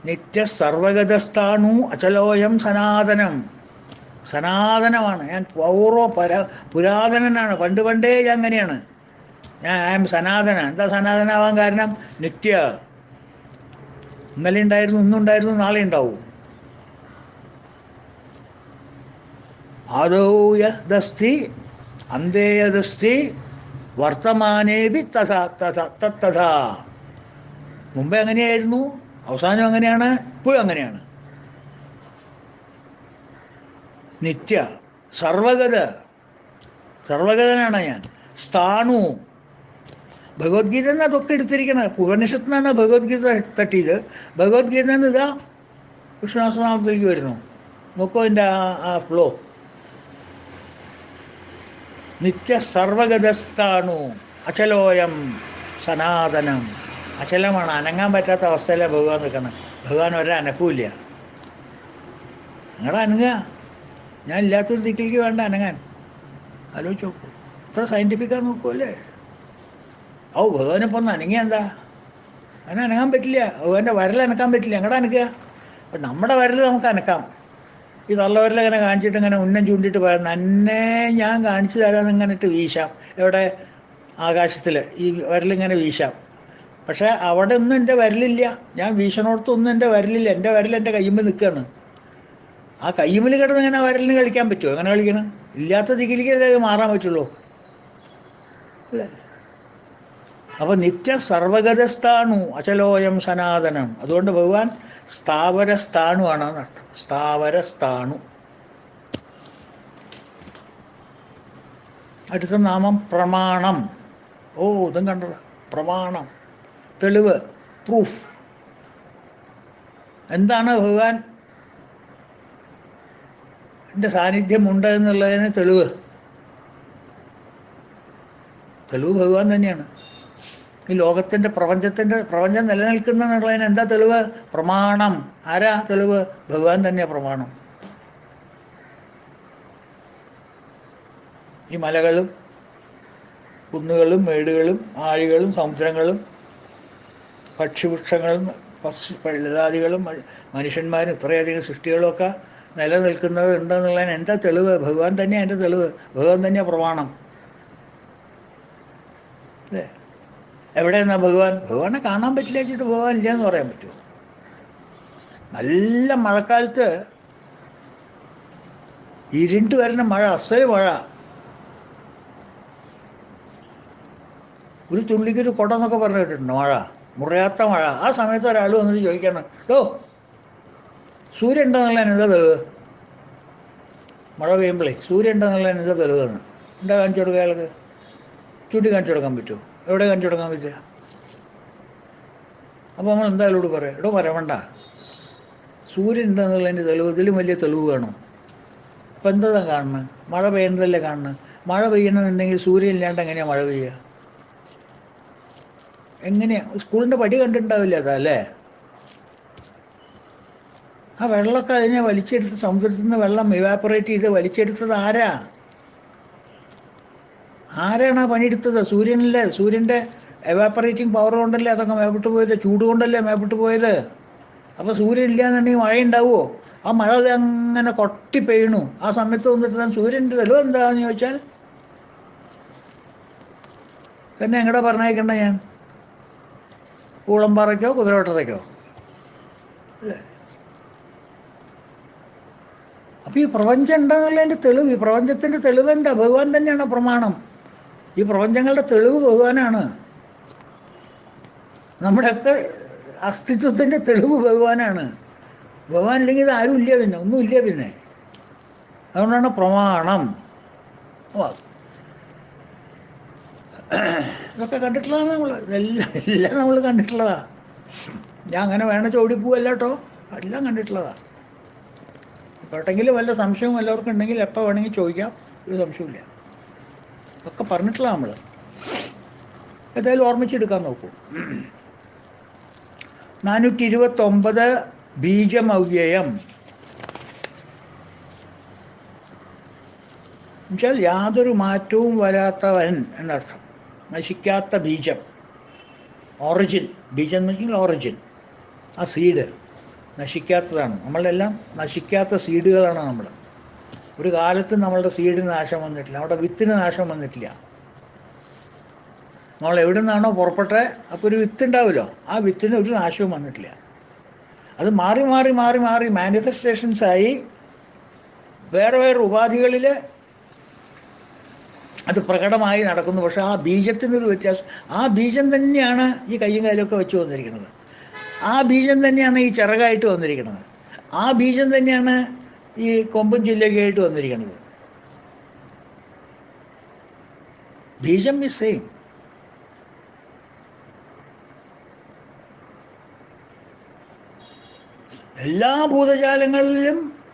നിത്യ സർവഗതസ്ഥാണു അചലോയം സനാതനം. സനാതനമാണ് ഞാൻ. പുരാതനനാണ്. പണ്ടേ ഞാൻ അങ്ങനെയാണ്. ഞാൻ ഐ എം സനാതന. എന്താ സനാതനാവാൻ കാരണം? നിത്യ. ഇന്നലെ ഉണ്ടായിരുന്നു, ഇന്നുണ്ടായിരുന്നു, നാളെ ഉണ്ടാവും. ആദൗയദസ്തി അന്തേയദസ്തി വർത്തമാനേബി തഥാ തഥാ. മുമ്പേ അങ്ങനെയായിരുന്നു, അവസാനം അങ്ങനെയാണ്, ഇപ്പോഴും അങ്ങനെയാണ്. നിത്യ സർവഗതനാണ് ഞാൻ. സ്ഥാണു. ഭഗവത്ഗീത നിന്ന് അതൊക്കെ എടുത്തിരിക്കണം. ഉപനിഷത്ത് നിന്നാണ് ഭഗവത്ഗീത തട്ടിയത്. ഭഗവത്ഗീത നിന്ന് ഇതാ വിഷ്ണുസഹസ്രനാമത്തിലേക്ക് വരുന്നു. നോക്കൂ അതിൻ്റെ ആ ഫ്ലോ. നിത്യ സർവഗതസ്ഥാണു അചലോയം സനാതനം. അചലമാണ്, അനങ്ങാൻ പറ്റാത്ത അവസ്ഥയിലാണ് ഭഗവാൻ നിൽക്കണം. ഭഗവാൻ ഒരനക്കമില്ല. നിങ്ങളുടെ അനങ്ങുക. ഞാൻ ഇല്ലാത്തൊരു ദിക്കിലേക്ക് വേണ്ട അനങ്ങാൻ. ആലോചിച്ച് നോക്കൂ. ഇത്ര സയൻറ്റിഫിക്കാണ് നോക്കുമല്ലേ? ഭഗവാനിപ്പോൾ ഒന്ന് അനങ്ങിയ എന്താ? അവന് അനങ്ങാൻ പറ്റില്ല. ഭഗവാൻ്റെ വിരൽ അനക്കാൻ പറ്റില്ല. എങ്ങടെ അനക്കുക? അപ്പം നമ്മുടെ വിരൽ നമുക്ക് അനക്കാം. ഈ തള്ളവരൽ ഇങ്ങനെ കാണിച്ചിട്ട് ഇങ്ങനെ ഉന്നം ചൂണ്ടിയിട്ട് പറയാം, നന്നെ ഞാൻ കാണിച്ചു തരാമെന്ന് ഇങ്ങനെ ഇട്ട് വീശാം. എവിടെ? ആകാശത്തിൽ ഈ വിരലിങ്ങനെ വീശാം. പക്ഷേ അവിടെ ഒന്നും എൻ്റെ വിരലില്ല. ഞാൻ വീശണോടത്തൊന്നും എൻ്റെ വിരലില്ല. എൻ്റെ വിരൽ എൻ്റെ കയ്യുമ്പോൾ നിൽക്കുകയാണ്. ആ കയ്യുമ്മിൽ കിടന്ന് ഇങ്ങനെ വിരലിന് കളിക്കാൻ പറ്റുമോ? എങ്ങനെ കളിക്കണം? ഇല്ലാത്ത ദിക്കിലേക്ക് അത് മാറാൻ പറ്റുള്ളൂ അല്ലേ? അപ്പോൾ നിത്യ സർവഗതസ്ഥാണു അചലോയം സനാതനം. അതുകൊണ്ട് ഭഗവാൻ സ്ഥാവരസ്ഥാണു ആണെന്ന് അർത്ഥം. സ്ഥാവരസ്ഥാണു. അടുത്ത നാമം പ്രമാണം. ഓ, ഇതും കണ്ടത്. പ്രമാണം, തെളിവ്, പ്രൂഫ്. എന്താണ് ഭഗവാൻ എൻ്റെ സാന്നിധ്യമുണ്ട് എന്നുള്ളതിന് തെളിവ്? തെളിവ് ഭഗവാൻ തന്നെയാണ്. ഈ ലോകത്തിൻ്റെ പ്രപഞ്ചം നിലനിൽക്കുന്ന എന്നുള്ളതിന് എന്താ തെളിവ്? പ്രമാണം. ആരാ തെളിവ്? ഭഗവാൻ തന്നെയാണ് പ്രമാണം. ഈ മലകളും കുന്നുകളും മേടുകളും ആഴികളും സമുദ്രങ്ങളും പക്ഷിവൃക്ഷങ്ങളും ലതാദികളും മനുഷ്യന്മാരും ഇത്രയധികം സൃഷ്ടികളുമൊക്കെ നിലനിൽക്കുന്നത് ഉണ്ടെന്നുള്ളതിന് എന്താ തെളിവ്? ഭഗവാൻ തന്നെയാണ് എൻ്റെ തെളിവ്. ഭഗവാൻ തന്നെയാണ് പ്രമാണം. അല്ലേ? എവിടെയെന്നാ ഭഗവാനെ കാണാൻ പറ്റില്ല വെച്ചിട്ട് ഭഗവാൻ ഇല്ലയെന്ന് പറയാൻ പറ്റുമോ? നല്ല മഴക്കാലത്ത് ഇരുണ്ട് വരുന്ന മഴ, അസല് മഴ, ഒരു തുള്ളിക്കൊരു കുടം എന്നൊക്കെ പറഞ്ഞു കേട്ടിട്ടുണ്ട്. മഴ, മുറിയാത്ത മഴ. ആ സമയത്ത് ഒരാൾ വന്നിട്ട് ചോദിക്കണം, സൂര്യൻ ഉണ്ടെന്നുള്ളതിന് എന്താ തെളിവ്? മഴ പെയ്യുമ്പോഴേ സൂര്യൻ ഉണ്ടെന്നുള്ളതിന് എന്താ തെളിവെന്ന് എന്താ കാണിച്ചു കൊടുക്കുക? അയാൾക്ക് ചൂണ്ടിക്കാണിച്ചു കൊടുക്കാൻ പറ്റുമോ? എവിടെ കാണിച്ചു കൊടുക്കാൻ പറ്റുക? അപ്പോൾ നമ്മൾ എന്തായാലും പറയാം, വരവേണ്ട, സൂര്യൻ ഉണ്ടെന്നുള്ളതിൻ്റെ തെളിവ്, ഇതിലും വലിയ തെളിവ് വേണം. അപ്പം എന്താ കാണുന്നത്? മഴ പെയ്യുന്നതല്ലേ കാണുന്നത്. മഴ പെയ്യണമെന്നുണ്ടെങ്കിൽ സൂര്യൻ ഇല്ലാണ്ട് എങ്ങനെയാണ് മഴ പെയ്യുക? എങ്ങനെയാണ്? സ്കൂളിൻ്റെ പടി കണ്ടിട്ടുണ്ടാവില്ല അതല്ലേ? ആ വെള്ളമൊക്കെ അതിനെ വലിച്ചെടുത്ത്, സമുദ്രത്തിൽ നിന്ന് വെള്ളം ഇവാപ്പറേറ്റ് ചെയ്ത് വലിച്ചെടുത്തത് ആരാണ് ആ പണിയെടുത്തത്? സൂര്യനല്ലേ. സൂര്യൻ്റെ എവാപ്പറേറ്റിംഗ് പവർ കൊണ്ടല്ലേ അതൊക്കെ മേപ്പിട്ട് പോയത്, ചൂട് കൊണ്ടല്ലേ മേപ്പിട്ട് പോയത്. അപ്പോൾ സൂര്യൻ ഇല്ല എന്നുണ്ടെങ്കിൽ മഴ ഉണ്ടാവുമോ? ആ മഴ അങ്ങനെ കൊട്ടി പെയ്യണു. ആ സമയത്ത് വന്നിട്ട് സൂര്യൻ്റെ തെളിവ് എന്താണെന്ന് ചോദിച്ചാൽ തന്നെ എങ്ങടെ പറഞ്ഞേക്കണ്ട ഞാൻ? കൂളമ്പാറയ്ക്കോ കുതിരവട്ടത്തേക്കോ? അല്ലേ? അപ്പോൾ ഈ പ്രപഞ്ചം ഉണ്ടെന്നുള്ളതിൻ്റെ തെളിവ്, ഈ പ്രപഞ്ചത്തിൻ്റെ തെളിവ് എന്താ? ഭഗവാൻ തന്നെയാണ് പ്രമാണം. ഈ പ്രപഞ്ചങ്ങളുടെ തെളിവ് ഭഗവാനാണ്. നമ്മുടെയൊക്കെ അസ്തിത്വത്തിൻ്റെ തെളിവ് ഭഗവാനാണ്. ഭഗവാൻ ഇല്ലെങ്കിൽ ഇത് ആരും ഇല്ല, പിന്നെ ഒന്നുമില്ല. പിന്നെ അതുകൊണ്ടാണ് പ്രമാണം. ഇതൊക്കെ കണ്ടിട്ടുള്ളതാണ് നമ്മൾ. എല്ലാം നമ്മൾ കണ്ടിട്ടുള്ളതാണ്. ഞാൻ അങ്ങനെ വേണം ചോടിപ്പോവല്ല കേട്ടോ, എല്ലാം കണ്ടിട്ടുള്ളതാണ്. എപ്പോഴെങ്കിലും വല്ല സംശയവും എല്ലാവർക്കും ഉണ്ടെങ്കിൽ എപ്പോൾ വേണമെങ്കിൽ ചോദിക്കാം, ഒരു സംശയമില്ല. ഒക്കെ പറഞ്ഞിട്ടുള്ള നമ്മൾ ഏതായാലും ഓർമ്മിച്ചെടുക്കാൻ നോക്കൂ. 429 ബീജമവ്യയം എന്നുവെച്ചാൽ യാതൊരു മാറ്റവും വരാത്തവൻ എന്നർത്ഥം. നശിക്കാത്ത ബീജം, ഓറിജിൻ. ബീജം എന്ന് വെച്ചാൽ ഓറിജിൻ, ആ സീഡ് നശിക്കാത്തതാണ്. നമ്മളെല്ലാം നശിക്കാത്ത സീഡുകളാണ് നമ്മൾ. ഒരു കാലത്ത് നമ്മളുടെ സീഡിന് നാശം വന്നിട്ടില്ല, നമ്മുടെ വിത്തിന് നാശം വന്നിട്ടില്ല. നമ്മൾ എവിടെ നിന്നാണോ പുറപ്പെട്ടത്, അപ്പോൾ ഒരു വിത്ത് ഉണ്ടാവുമല്ലോ, ആ വിത്തിന് ഒരു നാശവും വന്നിട്ടില്ല. അത് മാറി മാറി മാറി മാറി മാനിഫെസ്റ്റേഷൻസായി വേറെ വേറെ ഉപാധികളിൽ അത് പ്രകടമായി നടക്കുന്നു. പക്ഷെ ആ ബീജത്തിനൊരു വ്യത്യാസം. ആ ബീജം തന്നെയാണ് ഈ കയ്യും കാലമൊക്കെ വെച്ച് വന്നിരിക്കുന്നത്. ആ ബീജം തന്നെയാണ് ഈ ചിറകായിട്ട് വന്നിരിക്കുന്നത്. ആ ബീജം തന്നെയാണ് ഈ കൊമ്പും ചില്ലയൊക്കെ ആയിട്ട് വന്നിരിക്കുന്നത്. ബീജം ഈസ് സെയിം. എല്ലാ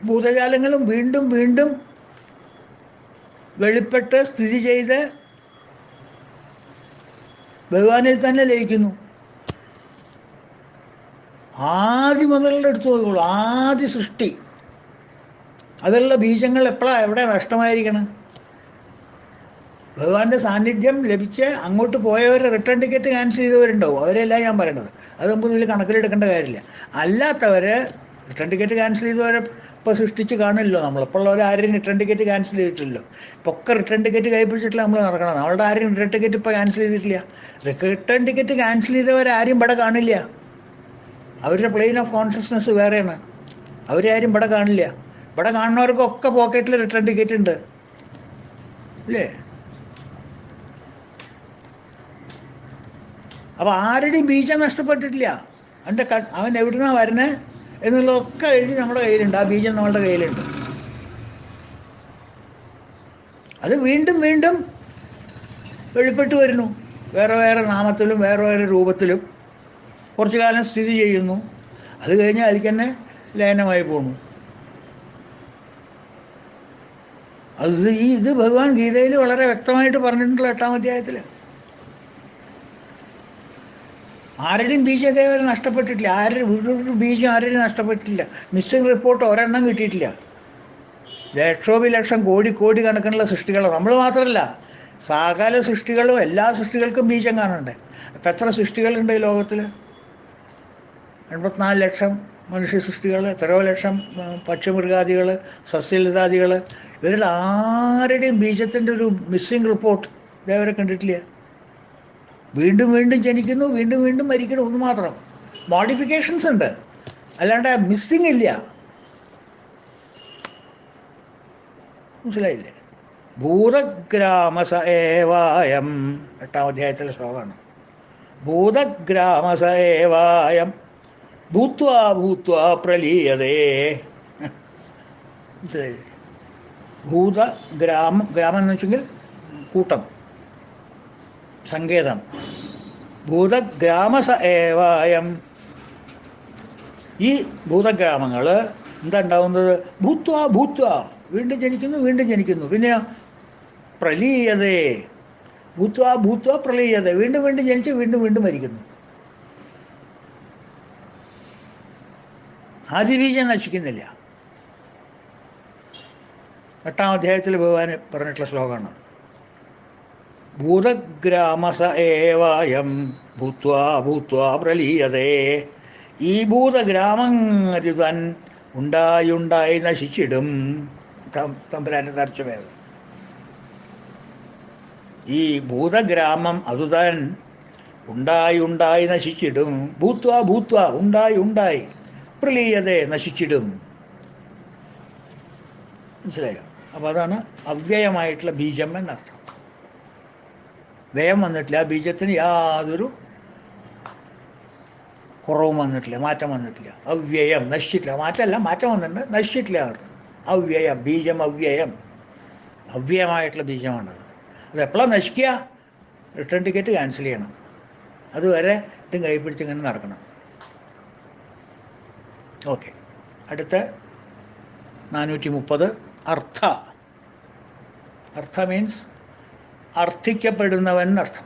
ഭൂതജാലങ്ങളും വീണ്ടും വീണ്ടും വെളിപ്പെട്ട് സ്ഥിതി ചെയ്ത് ഭഗവാനിൽ തന്നെ ലയിക്കുന്നു. ആദ്യം മുതലുള്ള എടുത്തു നോക്കുള്ളൂ, ആദ്യ സൃഷ്ടി, അതിലുള്ള ബീജങ്ങൾ എവിടെ നഷ്ടമായിരിക്കണം? ഭഗവാന്റെ സാന്നിധ്യം ലഭിച്ച് അങ്ങോട്ട് പോയവർ റിട്ടേൺ ടിക്കറ്റ് ക്യാൻസൽ ചെയ്തവരുണ്ടാവും, അവരെല്ലാം ഞാൻ പറയണത്. അത് നമുക്ക് ഇതിൽ കണക്കിലെടുക്കേണ്ട കാര്യമില്ല. അല്ലാത്തവർ റിട്ടേൺ ടിക്കറ്റ് ക്യാൻസൽ ചെയ്തവരെ ഇപ്പോൾ സൃഷ്ടിച്ച് കാണില്ലല്ലോ. നമ്മളിപ്പോൾ ഉള്ളവർ ആരും റിട്ടേൺ ടിക്കറ്റ് ക്യാൻസൽ ചെയ്തിട്ടില്ലല്ലോ. ഇപ്പോൾ ഒക്കെ റിട്ടേൺ ടിക്കറ്റ് കൈപ്പിടിച്ചിട്ടില്ല നമ്മൾ നടക്കണം. നമ്മളുടെ ആരും റിട്ടേൺ ടിക്കറ്റ് ഇപ്പോൾ ക്യാൻസൽ ചെയ്തിട്ടില്ല. റിട്ടേൺ ടിക്കറ്റ് ക്യാൻസൽ ചെയ്തവരാരും ഇവിടെ കാണില്ല. അവരുടെ പ്ലെയിൻ ഓഫ് കോൺഷ്യസ്നസ് വേറെയാണ്. അവരാരും ഇവിടെ കാണില്ല. ഇവിടെ കാണുന്നവർക്കൊക്കെ പോക്കറ്റിൽ റിട്ടേൺ ടിക്കറ്റ് ഉണ്ട്, അല്ലേ? അപ്പോൾ ആരുടെയും ബീജം നഷ്ടപ്പെട്ടിട്ടില്ല. അവൻ എവിടുന്നാണ് വരുന്നത് എന്നുള്ളതൊക്കെ എഴുതി നമ്മുടെ കയ്യിലുണ്ട്. ആ ബീജം നമ്മളുടെ കയ്യിലുണ്ട്. അത് വീണ്ടും വീണ്ടും വെളിപ്പെട്ട് വരുന്നു. വേറെ വേറെ നാമത്തിലും വേറെ വേറെ രൂപത്തിലും കുറച്ചു കാലം സ്ഥിതി ചെയ്യുന്നു. അത് കഴിഞ്ഞ് അതിൽ തന്നെ ലയനമായി പോണു. ഇത് ഭഗവാൻ ഗീതയിൽ വളരെ വ്യക്തമായിട്ട് പറഞ്ഞിട്ടുള്ള 8-ാം അധ്യായത്തിൽ. ആരുടെയും ബീജം വരെ നഷ്ടപ്പെട്ടിട്ടില്ല. ഒരു ബീജം ആരുടെയും നഷ്ടപ്പെട്ടിട്ടില്ല. മിസ്സിംഗ് റിപ്പോർട്ട് ഒരെണ്ണം കിട്ടിയിട്ടില്ല. ലക്ഷോപിലക്ഷം കോടി കണക്കിനുള്ള സൃഷ്ടികൾ, നമ്മൾ മാത്രമല്ല, സകല സൃഷ്ടികളും, എല്ലാ സൃഷ്ടികൾക്കും ബീജം കാണണ്ടേ. അപ്പം എത്ര സൃഷ്ടികളുണ്ട് ഈ ലോകത്തിൽ? 84 ലക്ഷം മനുഷ്യ സൃഷ്ടികൾ, എത്രയോ ലക്ഷം പക്ഷിമൃഗാദികൾ, സസ്യലതാദികൾ. ഇവരുടെ ആരുടെയും ബീജത്തിൻ്റെ ഒരു മിസ്സിംഗ് റിപ്പോർട്ട് ഇതേവരെ കണ്ടിട്ടില്ല. വീണ്ടും വീണ്ടും ജനിക്കുന്നു, വീണ്ടും വീണ്ടും മരിക്കുന്നു എന്ന് മാത്രം. മോഡിഫിക്കേഷൻസ് ഉണ്ട്, അല്ലാണ്ട് മിസ്സിങ് ഇല്ല. മനസ്സിലായില്ലേ? ഭൂതഗ്രാമസ ഏവായം 8-ാം അധ്യായത്തിലെ ശ്ലോകമാണ്. ഭൂതഗ്രാമസ ഏവായം ഭൂത്വാ ഭൂത്വാ പ്രലീയതേ. മനസ്സിലായില്ലേ? ഭൂതഗ്രാമം, ഗ്രാമം എന്ന് വെച്ചെങ്കിൽ കൂട്ടം, സങ്കേതം. ഭൂതഗ്രാമസ ഏവായം, ഈ ഭൂതഗ്രാമങ്ങൾ എന്താ ഉണ്ടാവുന്നത്? ഭൂത്വാ ഭൂത്വാ, വീണ്ടും ജനിക്കുന്നു, വീണ്ടും ജനിക്കുന്നു. പിന്നെ പ്രലീയതേ, ഭൂത്വാ ഭൂത്വാ പ്രലീയതേ, വീണ്ടും വീണ്ടും ജനിച്ച് വീണ്ടും വീണ്ടും മരിക്കുന്നു. ആദിബീജം നശിക്കുന്നില്ല. 8-ാം അധ്യായത്തിൽ ഭഗവാൻ പറഞ്ഞിട്ടുള്ള ശ്ലോകമാണ്. ഭൂതഗ്രാമസ ഏവായം ഭൂത്വാ ഭൂത്വാ പ്രലീയതേ. ഈ ഭൂതഗ്രാമങ്ങൾ തൻ ഉണ്ടായി നശിച്ചിടും. തമ്പുരാൻ്റെ തർജ്ജമയത്. ഈ ഭൂതഗ്രാമം അതുതാൻ ഉണ്ടായി നശിച്ചിടും. ഭൂത്വാ ഭൂത്വാ, ഉണ്ടായി പ്രലീയതേ, നശിച്ചിടും. മനസ്സിലായോ? അപ്പോൾ അതാണ് അവ്യയമായിട്ടുള്ള ബീജം എന്നർത്ഥം. വ്യയം വന്നിട്ടില്ല, ആ ബീജത്തിന് യാതൊരു കുറവും വന്നിട്ടില്ല, മാറ്റം വന്നിട്ടില്ല. അവ്യയം, നശിച്ചിട്ടില്ല. മാറ്റമല്ല, മാറ്റം വന്നിട്ടുണ്ട്, നശിച്ചിട്ടില്ല അർത്ഥം. അവ്യയം, ബീജം അവ്യയം, അവ്യയമായിട്ടുള്ള ബീജമാണത്. അത് എപ്പോഴാണ് നശിക്കുക? റിട്ടേൺ ടിക്കറ്റ് ക്യാൻസൽ ചെയ്യണം. അതുവരെ ഇതും കൈപ്പിടിച്ച് ഇങ്ങനെ നടക്കണം. ഓക്കെ, അടുത്ത 430 അർത്ഥ. അർത്ഥ മീൻസ് അർത്ഥിക്കപ്പെടുന്നവൻ എന്നർത്ഥം.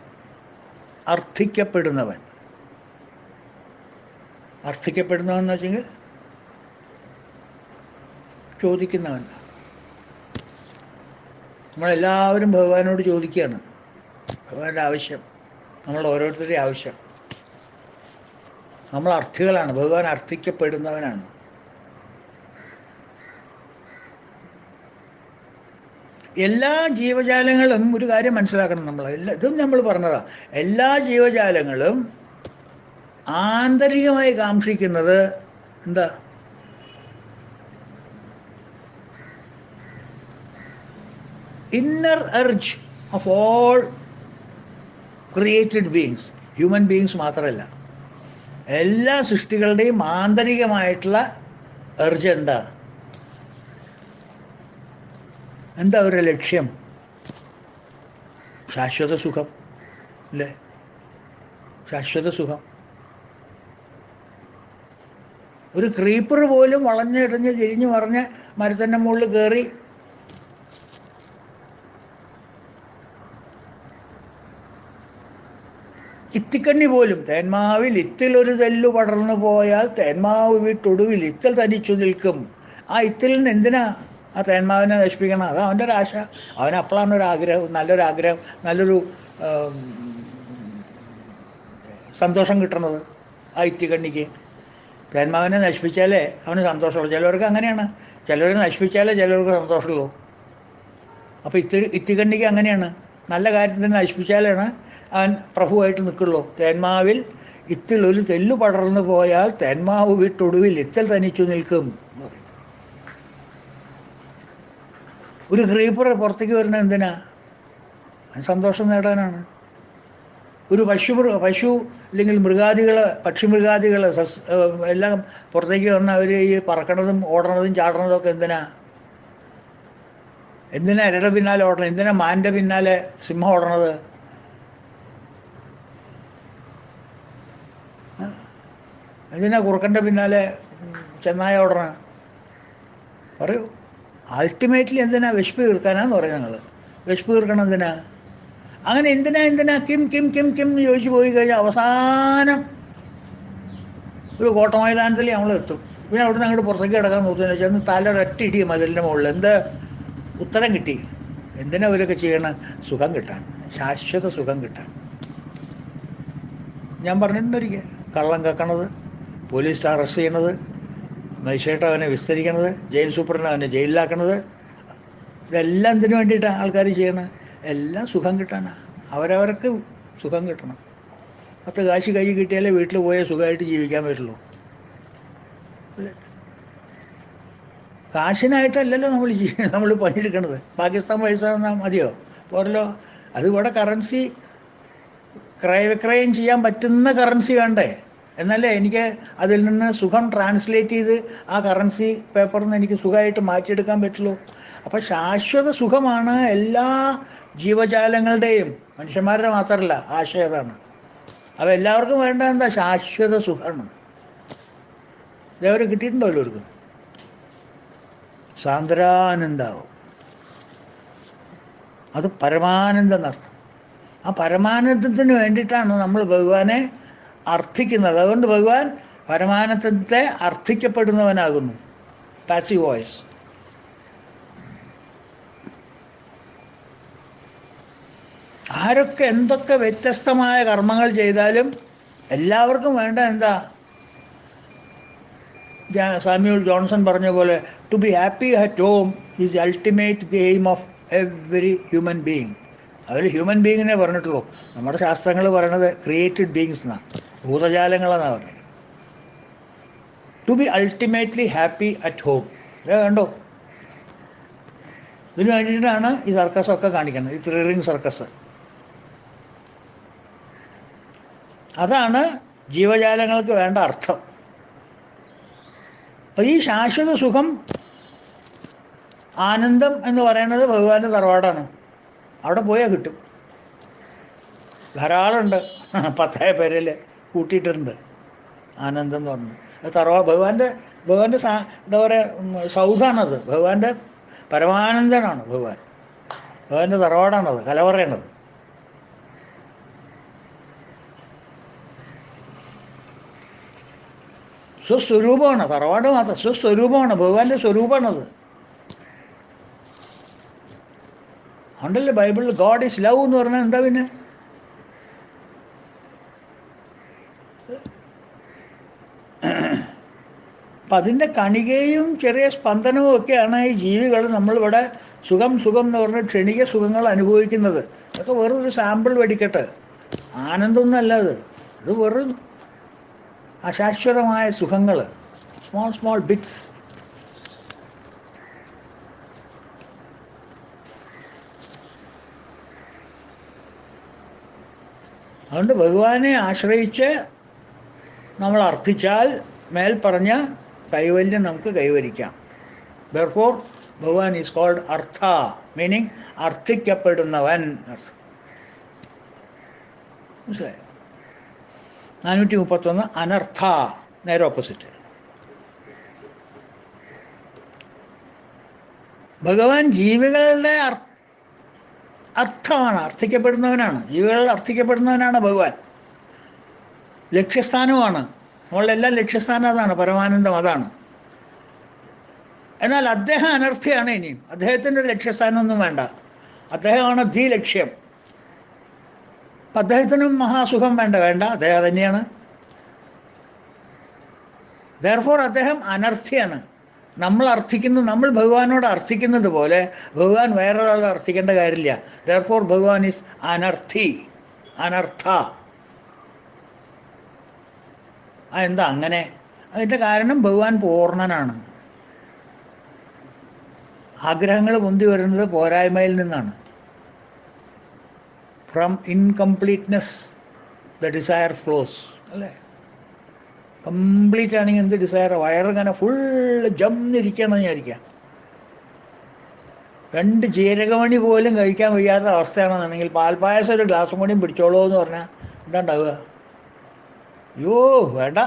അർത്ഥിക്കപ്പെടുന്നവൻ എന്ന് വെച്ചെങ്കിൽ ചോദിക്കുന്നവൻ. നമ്മളെല്ലാവരും ഭഗവാനോട് ചോദിക്കുകയാണ്. ഭഗവാന്റെ ആവശ്യം, നമ്മൾ ഓരോരുത്തരുടെയും ആവശ്യം. നമ്മൾ അർത്ഥികളാണ്, ഭഗവാൻ അർത്ഥിക്കപ്പെടുന്നവനാണ്. എല്ലാ ജീവജാലങ്ങളും ഒരു കാര്യം മനസ്സിലാക്കണം. ഇതും നമ്മൾ പറഞ്ഞതാണ്. എല്ലാ ജീവജാലങ്ങളും ആന്തരികമായി കാക്ഷിക്കുന്നത് എന്താ? Inner urge of all created beings, human beings മാത്രമല്ല, എല്ലാ സൃഷ്ടികളുടെയും ആന്തരികമായിട്ടുള്ള എർജ് എന്താ അവരുടെ ലക്ഷ്യം? ശാശ്വത സുഖം അല്ലേ? ശാശ്വത സുഖം. ഒരു ക്രീപ്പർ പോലും വളഞ്ഞിടഞ്ഞ് തിരിഞ്ഞു മറിഞ്ഞ് മരത്തിൻ്റെ മുകളിൽ കയറി ഇത്തിക്കണ്ണി പോലും, തേന്മാവിൽ ഇത്തിലൊരു തെല്ലു പടർന്നു പോയാൽ തേന്മാവ് വിട്ടൊടുവിൽ ഇത്തൽ തനിച്ചു നിൽക്കും. ആ ഇത്തിലിന് എന്തിനാ ആ തേന്മാവിനെ നശിപ്പിക്കണം? അത് അവൻ്റെ ഒരു ആശ. അവനപ്പോഴാണ് ഒരാഗ്രഹം, നല്ലൊരു സന്തോഷം കിട്ടുന്നത്. ആ ഇത്തിക്കണ്ണിക്ക് തേന്മാവിനെ നശിപ്പിച്ചാലേ അവന് സന്തോഷമുള്ളൂ. ചിലവർക്ക് അങ്ങനെയാണ്. ചിലവരെ നശിപ്പിച്ചാലേ ചിലവർക്ക് സന്തോഷമുള്ളൂ. അപ്പോൾ ഇത്തിക്കണ്ണിക്ക് അങ്ങനെയാണ്. നല്ല കാര്യത്തിന് നശിപ്പിച്ചാലാണ് അവൻ പ്രഭുവായിട്ട് നിൽക്കുള്ളൂ. തേന്മാവിൽ ഇത്തിലൊരു തെല്ലു പടർന്നു പോയാൽ തേന്മാവ് വിട്ടൊടുവിൽ ഇത്തൽ തനിച്ചു നിൽക്കും എന്ന് പറയും. ഒരു ക്രീപ്പർ പുറത്തേക്ക് വരുന്നത് എന്തിനാ? സന്തോഷം നേടാനാണ്. ഒരു പശു അല്ലെങ്കിൽ പക്ഷിമൃഗാദികൾ എല്ലാം പുറത്തേക്ക് വന്ന് അവർ ഈ പറക്കണതും ഓടണതും ചാടണതും ഒക്കെ എന്തിനാ ഇരയുടെ പിന്നാലെ ഓടണം? എന്തിനാ മാൻ്റെ പിന്നാലെ സിംഹം ഓടണത്? എന്തിനാ കുറുക്കൻ്റെ പിന്നാലെ ചെന്നായ ഓടണ? പറയൂ. അൾട്ടിമേറ്റ്ലി എന്തിനാ? വിശപ്പ് തീർക്കാനാന്ന് പറയും ഞങ്ങൾ. വിശപ്പ് തീർക്കണം എന്തിനാ? അങ്ങനെ എന്തിനാ കിം കിം കിം കിം എന്ന് ചോദിച്ചു പോയി കഴിഞ്ഞാൽ അവസാനം ഒരു കോട്ട മൈതാനത്തിൽ നമ്മൾ എത്തും. പിന്നെ അവിടുന്ന് അങ്ങോട്ട് പുറത്തേക്ക് കിടക്കാൻ നോക്കുകയെന്ന് വെച്ചാൽ അന്ന് തല ഒരൊറ്റ ഇടിയും മതിലിൻ്റെ മുകളിൽ. എന്ത് ഉത്തരം കിട്ടി? എന്തിനാ അവരൊക്കെ ചെയ്യണം? സുഖം കിട്ടാൻ, ശാശ്വത സുഖം കിട്ടാൻ. ഞാൻ പറഞ്ഞിട്ടുണ്ടൊരിക്കൽ, കള്ളം കക്കണത്, പോലീസ് അറസ്റ്റ് ചെയ്യണത്, മജിസ്ട്രേറ്റ് അവനെ വിസ്തരിക്കണത്, ജയിൽ സൂപ്രണ്ട് അവനെ ജയിലിലാക്കണത്, ഇതെല്ലാം എന്തിനു വേണ്ടിയിട്ടാണ് ആൾക്കാർ ചെയ്യണത്? എല്ലാം സുഖം കിട്ടാനാണ്. അവരവർക്ക് സുഖം കിട്ടണം. 10 കാശ് കൈ കിട്ടിയാലേ വീട്ടിൽ പോയാൽ സുഖമായിട്ട് ജീവിക്കാൻ പറ്റുള്ളൂ. കാശിനായിട്ടല്ലല്ലോ നമ്മൾ പണിയെടുക്കണത്. പാകിസ്ഥാൻ പൈസ തന്നാൽ മതിയോ? പോരല്ലോ. അത് ഇവിടെ കറൻസി ക്രയവിക്രയം ചെയ്യാൻ പറ്റുന്ന കറൻസി വേണ്ടേ? എന്നല്ലേ എനിക്ക് അതിൽ നിന്ന് സുഖം ട്രാൻസ്ലേറ്റ് ചെയ്ത് ആ കറൻസി പേപ്പറിൽ നിന്ന് എനിക്ക് സുഖമായിട്ട് മാറ്റിയെടുക്കാൻ പറ്റുള്ളൂ. അപ്പോൾ ശാശ്വത സുഖമാണ് എല്ലാ ജീവജാലങ്ങളുടെയും, മനുഷ്യന്മാരുടെ മാത്രമല്ല, ആശയം അതാണ്. അപ്പോൾ എല്ലാവർക്കും വേണ്ട എന്താ? ശാശ്വത സുഖമാണ്. ഇതേവരെ കിട്ടിയിട്ടുണ്ടോ എല്ലാവർക്കും? സാന്ദ്രാനന്ദാവും. അത് പരമാനന്ദം എന്നർത്ഥം. ആ പരമാനന്ദത്തിന് വേണ്ടിയിട്ടാണ് നമ്മൾ ഭഗവാനെ അർത്ഥിക്കുന്നത്. അതുകൊണ്ട് ഭഗവാൻ പരമാനന്ദത്തെ അർത്ഥിക്കപ്പെടുന്നവനാകുന്നു. Passive voice. ആരൊക്കെ എന്തൊക്കെ വ്യത്യസ്തമായ കർമ്മങ്ങൾ ചെയ്താലും എല്ലാവർക്കും വേണ്ട എന്താ? സാമ്യൂൾ ജോൺസൺ പറഞ്ഞ പോലെ, to be happy at home is ultimate the aim of every human being. അവർ ഹ്യൂമൻ ബീയിങ്ങിനെ പറഞ്ഞിട്ടുള്ളൂ. നമ്മുടെ ശാസ്ത്രങ്ങൾ പറയണത് ക്രിയേറ്റഡ് ബീയിങ്സ് എന്നാണ്, ഭൂതജാലങ്ങളെന്നാണ് പറഞ്ഞത്. To be ultimately happy at home. ഇത് കണ്ടോ? ഇതിന് വേണ്ടിയിട്ടാണ് ഈ സർക്കസൊക്കെ കാണിക്കുന്നത്, ഈ 3 റിംഗ് സർക്കസ്. അതാണ് ജീവജാലങ്ങൾക്ക് വേണ്ട അർത്ഥം. അപ്പം ഈ ശാശ്വത സുഖം, ആനന്ദം എന്ന് പറയുന്നത് ഭഗവാന്റെ തറവാടാണ്. അവിടെ പോയാൽ കിട്ടും. ധാരാളമുണ്ട്. 10 പേരിൽ കൂട്ടിയിട്ടുണ്ട് ആനന്ദം എന്ന് പറഞ്ഞു. തറവാട് ഭഗവാന്റെ എന്താ പറയുക, സൗധാണത്. ഭഗവാന്റെ പരമാനന്ദനാണ് ഭഗവാൻ. ഭഗവാന്റെ തറവാടാണത്, കലവറയാണത്. സ്വസ്വരൂപമാണ് തറവാട് മാത്രം. സ്വസ്വരൂപമാണ്, ഭഗവാന്റെ സ്വരൂപമാണത്. അതുകൊണ്ടല്ലേ ബൈബിളിൽ ഗോഡ് ഈസ് ലവ് എന്ന് പറഞ്ഞാൽ എന്താ? പിന്നെ അപ്പം അതിൻ്റെ കണികയും ചെറിയ സ്പന്ദനവും ഒക്കെയാണ് ഈ ജീവികൾ നമ്മളിവിടെ സുഖം സുഖം എന്ന് പറഞ്ഞ് ക്ഷണിക സുഖങ്ങൾ അനുഭവിക്കുന്നത്. അതൊക്കെ വെറും ഒരു സാമ്പിൾ വെടിക്കട്ടെ. ആനന്ദമൊന്നുമല്ല അത്. ഇത് വെറും അശാശ്വതമായ സുഖങ്ങൾ, സ്മോൾ സ്മോൾ ബിറ്റ്സ്. അതുകൊണ്ട് ഭഗവാനെ ആശ്രയിച്ച് നമ്മൾ അർത്ഥിച്ചാൽ മേൽ പറഞ്ഞ കൈവല്യം നമുക്ക് കൈവരിക്കാം. Therefore ഭഗവാൻ ഈസ് കോൾഡ് അർത്ഥ, മീനിങ് അർത്ഥിക്കപ്പെടുന്നവൻ. മനസ്സിലായോ? 431 അനർത്ഥ, നേരെ ഓപ്പോസിറ്റ്. ഭഗവാൻ ജീവികളുടെ അർത്ഥമാണ്, അർത്ഥിക്കപ്പെടുന്നവനാണ്. ജീവികളുടെ അർത്ഥിക്കപ്പെടുന്നവനാണ് ഭഗവാൻ. ലക്ഷ്യസ്ഥാനവുമാണ്. നമ്മളുടെ എല്ലാം ലക്ഷ്യസ്ഥാനം അതാണ്, പരമാനന്ദം അതാണ്. എന്നാൽ അദ്ദേഹം അനർത്ഥയാണ്. ഇനിയും അദ്ദേഹത്തിൻ്റെ ലക്ഷ്യസ്ഥാനമൊന്നും വേണ്ട. അദ്ദേഹമാണ് ധീ ലക്ഷ്യം. അപ്പം അദ്ദേഹത്തിനും മഹാസുഖം വേണ്ട, അദ്ദേഹം തന്നെയാണ്. Therefore അദ്ദേഹം അനർത്ഥിയാണ്. നമ്മൾ ഭഗവാനോട് അർത്ഥിക്കുന്നത് പോലെ ഭഗവാൻ വേറൊരാളെ അർത്ഥിക്കേണ്ട കാര്യമില്ല. Therefore ഭഗവാൻ ഈസ് അനർത്ഥി, അനർത്ഥ. അതെന്താ അങ്ങനെ? അതിൻ്റെ കാരണം ഭഗവാൻ പൂർണ്ണനാണ്. ആഗ്രഹങ്ങൾ പൊന്തി വരുന്നത് പോരായ്മയിൽ നിന്നാണ്. From incompleteness the desire flows, അല്ലേ? കംപ്ലീറ്റ് ആണെങ്കിൽ എന്ത് ഡിസയർ? വയറിങ്ങനെ ഫുള്ള് ജംന്നിരിക്കണം വിചാരിക്കുക. 2 ജീരകമണി പോലും കഴിക്കാൻ വയ്യാത്ത അവസ്ഥയാണെന്നുണ്ടെങ്കിൽ പാൽപ്പായസം ഒരു ഗ്ലാസും കൂടിയും പിടിച്ചോളൂ എന്ന് പറഞ്ഞാൽ എന്താ ഉണ്ടാവുക? അയ്യോ വേണ്ട,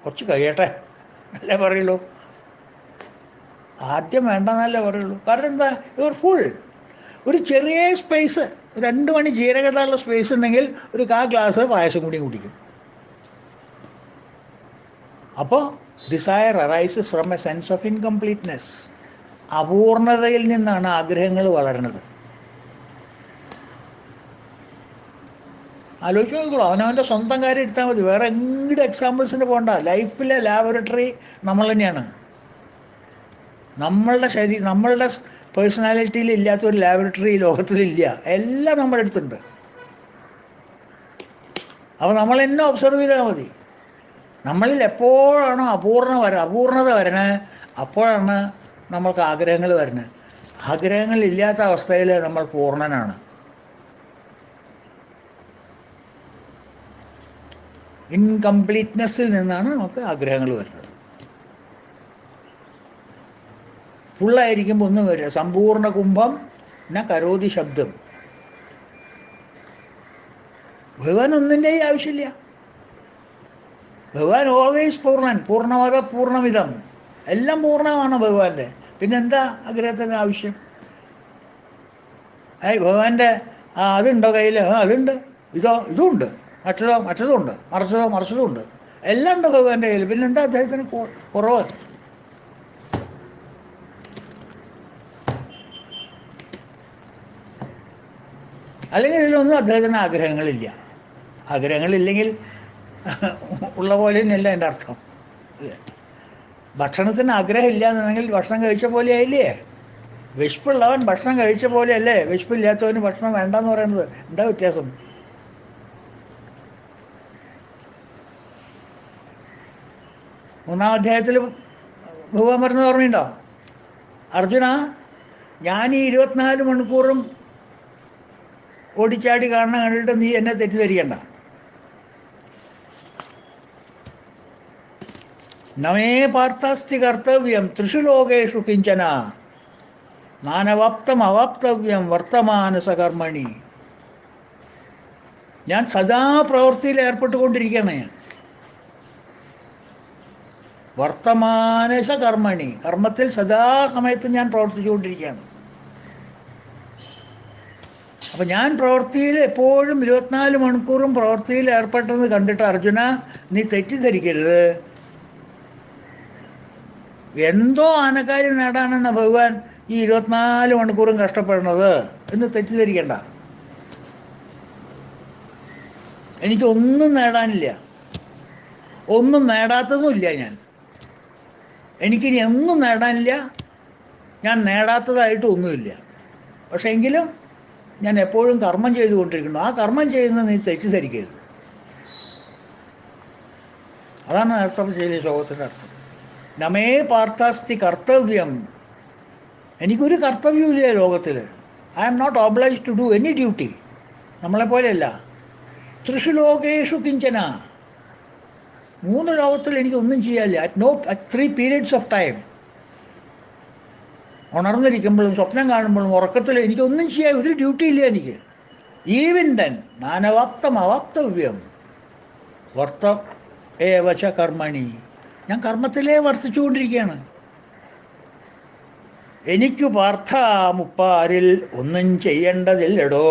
കുറച്ച് കഴിയട്ടെ അല്ലേ പറയുള്ളൂ. ആദ്യം വേണ്ടെന്നല്ലേ പറയുള്ളൂ. കാരണം എന്താ, യുവർ ഫുൾ. ഒരു ചെറിയ സ്പേസ്, 2 മണി ജീരകെട്ടാനുള്ള സ്പേസ് ഉണ്ടെങ്കിൽ ഒരു ഗ്ലാസ് പായസം കൂടി കുടിക്കും. അപ്പോൾ desire arises from a sense of incompleteness. അപൂർണതയിൽ നിന്നാണ് ആഗ്രഹങ്ങൾ വളരുന്നത്. ആലോചിച്ച് നോക്കുള്ളൂ. അവനവൻ്റെ സ്വന്തം കാര്യം എടുത്താൽ മതി. വേറെ എങ്ങോട്ട് എക്സാമ്പിൾസിന് പോകണ്ട. ലൈഫിലെ ലാബോറട്ടറി നമ്മൾ തന്നെയാണ്. നമ്മളുടെ പേഴ്സണാലിറ്റിയിൽ ഇല്ലാത്തൊരു ലാബോറട്ടറി ഈ ലോകത്തിലില്ല. എല്ലാം നമ്മുടെ അടുത്തുണ്ട്. അപ്പോൾ നമ്മൾ എന്നെ ഒബ്സർവ് ചെയ്താൽ മതി. നമ്മളിൽ എപ്പോഴാണോ അപൂർണത വരണേ, അപ്പോഴാണ് നമ്മൾക്ക് ആഗ്രഹങ്ങൾ വരുന്നത്. ആഗ്രഹങ്ങൾ ഇല്ലാത്ത അവസ്ഥയിൽ നമ്മൾ പൂർണ്ണനാണ്. ഇൻകംപ്ലീറ്റ്നെസ്സിൽ നിന്നാണ് നമുക്ക് ആഗ്രഹങ്ങൾ വരുന്നത്. ഫുള്ളായിരിക്കുമ്പോൾ ഒന്നും വരില്ല. സമ്പൂർണ്ണ കുംഭം ന കരോതി ശബ്ദം. ഭഗവാൻ ഒന്നിൻ്റെയും ആവശ്യമില്ല. ഭഗവാൻ ഓൾവേസ് പൂർണ്ണൻ. പൂർണ്ണമത പൂർണ്ണമിതം. എല്ലാം പൂർണ്ണമാണ് ഭഗവാന്റെ. പിന്നെന്താ ആഗ്രഹത്തിന് ആവശ്യം? ഭഗവാന്റെ അതുണ്ടോ കയ്യിൽ? അതുണ്ട്. ഇതുണ്ട്. മറ്റതുണ്ട്. മറിച്ചതുണ്ട്. എല്ലാം ഉണ്ട് ഭഗവാന്റെ കയ്യിൽ. പിന്നെന്താ അദ്ദേഹത്തിന് കുറവ്? അല്ലെങ്കിൽ ഇതിലൊന്നും അദ്ദേഹത്തിന് ആഗ്രഹങ്ങളില്ല. ആഗ്രഹങ്ങളില്ലെങ്കിൽ ഉള്ള പോലെ തന്നെയല്ല എൻ്റെ അർത്ഥം. അല്ലേ? ഭക്ഷണത്തിന് ആഗ്രഹം ഇല്ല എന്നുണ്ടെങ്കിൽ ഭക്ഷണം കഴിച്ച പോലെ ആയില്ലേ? വിശപ്പുള്ളവൻ ഭക്ഷണം കഴിച്ച പോലെയല്ലേ വിശപ്പില്ലാത്തവന് ഭക്ഷണം വേണ്ടെന്ന് പറയുന്നത്? എന്താ വ്യത്യാസം? മൂന്നാം അധ്യായത്തിൽ ഭഗവാൻ പറഞ്ഞത് ഓർമ്മയുണ്ടോ? അർജുന, ഞാൻ ഈ 24 മണിക്കൂറും ഓടിച്ചാടി കണ്ടിട്ട് നീ എന്നെ തെറ്റിദ്ധരിക്കണ്ട. നമേ പാർത്ഥാസ്തി കർത്തവ്യം ത്രിഷു ലോകേഷു കിഞ്ചന നാനവാപ്തം അവാപ്തവ്യം വർത്തമാനസ കർമ്മണി. ഞാൻ സദാ പ്രവൃത്തിയിൽ ഏർപ്പെട്ടുകൊണ്ടിരിക്കുകയാണ്. വർത്തമാനസ കർമ്മണി, കർമ്മത്തിൽ സദാ സമയത്ത് ഞാൻ പ്രവർത്തിച്ചുകൊണ്ടിരിക്കുകയാണ്. അപ്പം ഞാൻ പ്രവൃത്തിയിൽ എപ്പോഴും 24 മണിക്കൂറും പ്രവൃത്തിയിൽ ഏർപ്പെട്ടത് കണ്ടിട്ട് അർജുന നീ തെറ്റിദ്ധരിക്കരുത്. എന്തോ ആനക്കാര്യം നേടാനാണ് ഭഗവാൻ ഈ 24 മണിക്കൂറും കഷ്ടപ്പെടുന്നത് എന്ന് തെറ്റിദ്ധരിക്കണ്ട. എനിക്കൊന്നും നേടാനില്ല, ഒന്നും നേടാത്തതുമില്ല. എനിക്കിനി ഒന്നും നേടാനില്ല, ഞാൻ നേടാത്തതായിട്ടും ഒന്നുമില്ല. പക്ഷെ എങ്കിലും ഞാൻ എപ്പോഴും കർമ്മം ചെയ്തുകൊണ്ടിരിക്കുന്നു. ആ കർമ്മം ചെയ്യുന്നത് നീ തെറ്റിദ്ധരിക്കരുത്. അതാണ് അർത്ഥം ശ്ലോകത്തിൻ്റെ അർത്ഥം. നമേ പാർത്ഥാസ്തി കർത്തവ്യം. എനിക്കൊരു കർത്തവ്യമില്ല ലോകത്തിൽ. I am not oblige to do any duty. നമ്മളെപ്പോലെയല്ല. ത്രിഷു ലോകേഷു കിഞ്ചന, 3 ലോകത്തിൽ എനിക്കൊന്നും ചെയ്യാനില്ല. At 3 periods of time. ഉണർന്നിരിക്കുമ്പോഴും സ്വപ്നം കാണുമ്പോഴും ഉറക്കത്തിൽ എനിക്കൊന്നും ചെയ്യാൻ ഒരു ഡ്യൂട്ടി ഇല്ല എനിക്ക്. ഈവൻ ദെൻ നാനവാപ്തം അവാപ്തവ്യം വർത്ത ഏവച കർമ്മണി. ഞാൻ കർമ്മത്തിലേ വർത്തിച്ചുകൊണ്ടിരിക്കുകയാണ്. എനിക്കു പാർത്ഥ മുപ്പാരിൽ ഒന്നും ചെയ്യേണ്ടതില്ലടോ.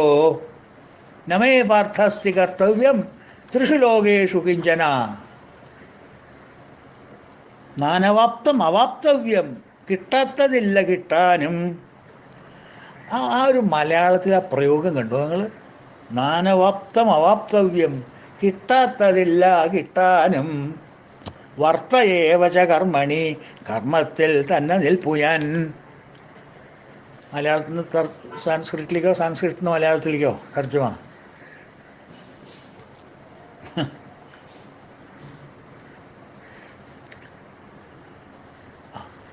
നമേ പാർത്ഥാസ്തി കർത്തവ്യം ത്രിഷു ലോകേഷു കിഞ്ചന നാനവാപ്തം അവാപ്തവ്യം. കിട്ടാത്തതില്ല കിട്ടാനും. ആ ഒരു മലയാളത്തിൽ ആ പ്രയോഗം കണ്ടു നിങ്ങൾ? നാനവാപ്തം അവാപ്തവ്യം, കിട്ടാത്തതില്ല കിട്ടാനും. വർത്തയേവച കർമ്മണി, കർമ്മത്തിൽ തന്നെ നിൽപ്പു ഞാൻ. മലയാളത്തിൽ നിന്ന് സാൻസ്ക്രിറ്റിലേക്കോ സാൻസ്ക്രിറ്റിൽ നിന്ന് മലയാളത്തിലേക്കോ തർജ്ജമ.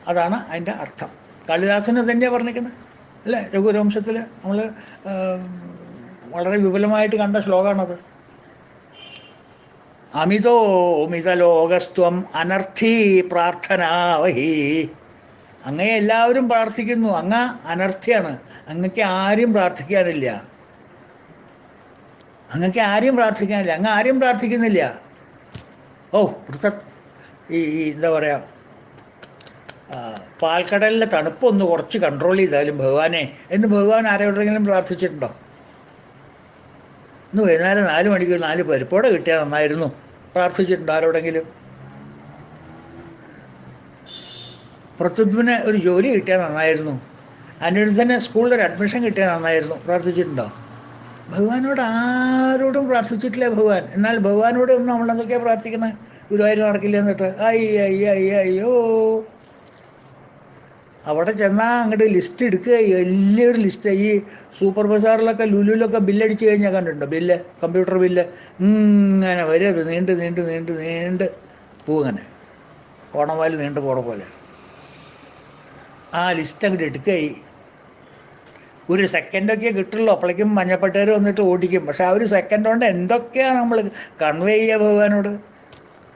അതാണ് അതിൻ്റെ അർത്ഥം. കാളിദാസന് തന്നെയാണ് പറഞ്ഞിരിക്കുന്നത് അല്ലേ? രഘുവംശത്തിൽ നമ്മൾ വളരെ വിപുലമായിട്ട് കണ്ട ശ്ലോകമാണത്. അമിതോ മിതലോകസ്ത്വം അനർത്ഥീ പ്രാർത്ഥനാവഹി. അങ്ങയെ എല്ലാവരും പ്രാർത്ഥിക്കുന്നു, അങ്ങ് അനർത്ഥിയാണ്. അങ്ങക്ക് ആരും പ്രാർത്ഥിക്കാനില്ല. അങ്ങ് ആരും പ്രാർത്ഥിക്കുന്നില്ല. ഓ എന്താ പറയുക, പാൽക്കടലിലെ തണുപ്പൊന്ന് കുറച്ച് കൺട്രോൾ ചെയ്താലും ഭഗവാനെ എന്ന് ഭഗവാൻ ആരോടെങ്കിലും പ്രാർത്ഥിച്ചിട്ടുണ്ടോ? ഇന്ന് വൈകുന്നേരം 4 മണിക്ക് 4 പരിപ്പോടെ കിട്ടിയാൽ നന്നായിരുന്നു പ്രാർത്ഥിച്ചിട്ടുണ്ടോ ആരോടെങ്കിലും? പ്രത്യുത്വിന് ഒരു ജോലി കിട്ടിയാൽ നന്നായിരുന്നു, അനിരുദ്ധന് സ്കൂളിലൊരു അഡ്മിഷൻ കിട്ടിയാൽ നന്നായിരുന്നു പ്രാർത്ഥിച്ചിട്ടുണ്ടോ? ഭഗവാനോട് ആരോടും പ്രാർത്ഥിച്ചിട്ടില്ല ഭഗവാൻ. എന്നാൽ ഭഗവാനോട് ഒന്നും നമ്മളെന്തൊക്കെയാണ് പ്രാർത്ഥിക്കുന്നത്? ഗുരുവായൂർ നടക്കില്ല എന്നിട്ട് അയ്യോ. അവിടെ ചെന്നാൽ അങ്ങോട്ട് ലിസ്റ്റ് എടുക്കുക, വലിയൊരു ലിസ്റ്റ്. ഈ സൂപ്പർ ബസാറിലൊക്കെ ലുലുവിലൊക്കെ ബില്ലടിച്ച് കഴിഞ്ഞാൽ കണ്ടിട്ടുണ്ടോ? ബില്ല്, കമ്പ്യൂട്ടർ ബില്ല് ഇങ്ങനെ വരും. അത് നീണ്ട് നീണ്ട് നീണ്ട് നീണ്ട് പോവുങ്ങനെ, ഓണവാല് നീണ്ടു പോണ പോലെ. ആ ലിസ്റ്റ് അങ്ങോട്ട് എടുക്കുക. ഒരു സെക്കൻഡൊക്കെ കിട്ടുള്ളൂ, അപ്പോഴേക്കും മഞ്ഞപ്പട്ടേർ വന്നിട്ട് ഓടിക്കും. പക്ഷെ ആ ഒരു സെക്കൻഡ് കൊണ്ട് എന്തൊക്കെയാണ് നമ്മൾ കൺവേ ചെയ്യുക ഭഗവാനോട്?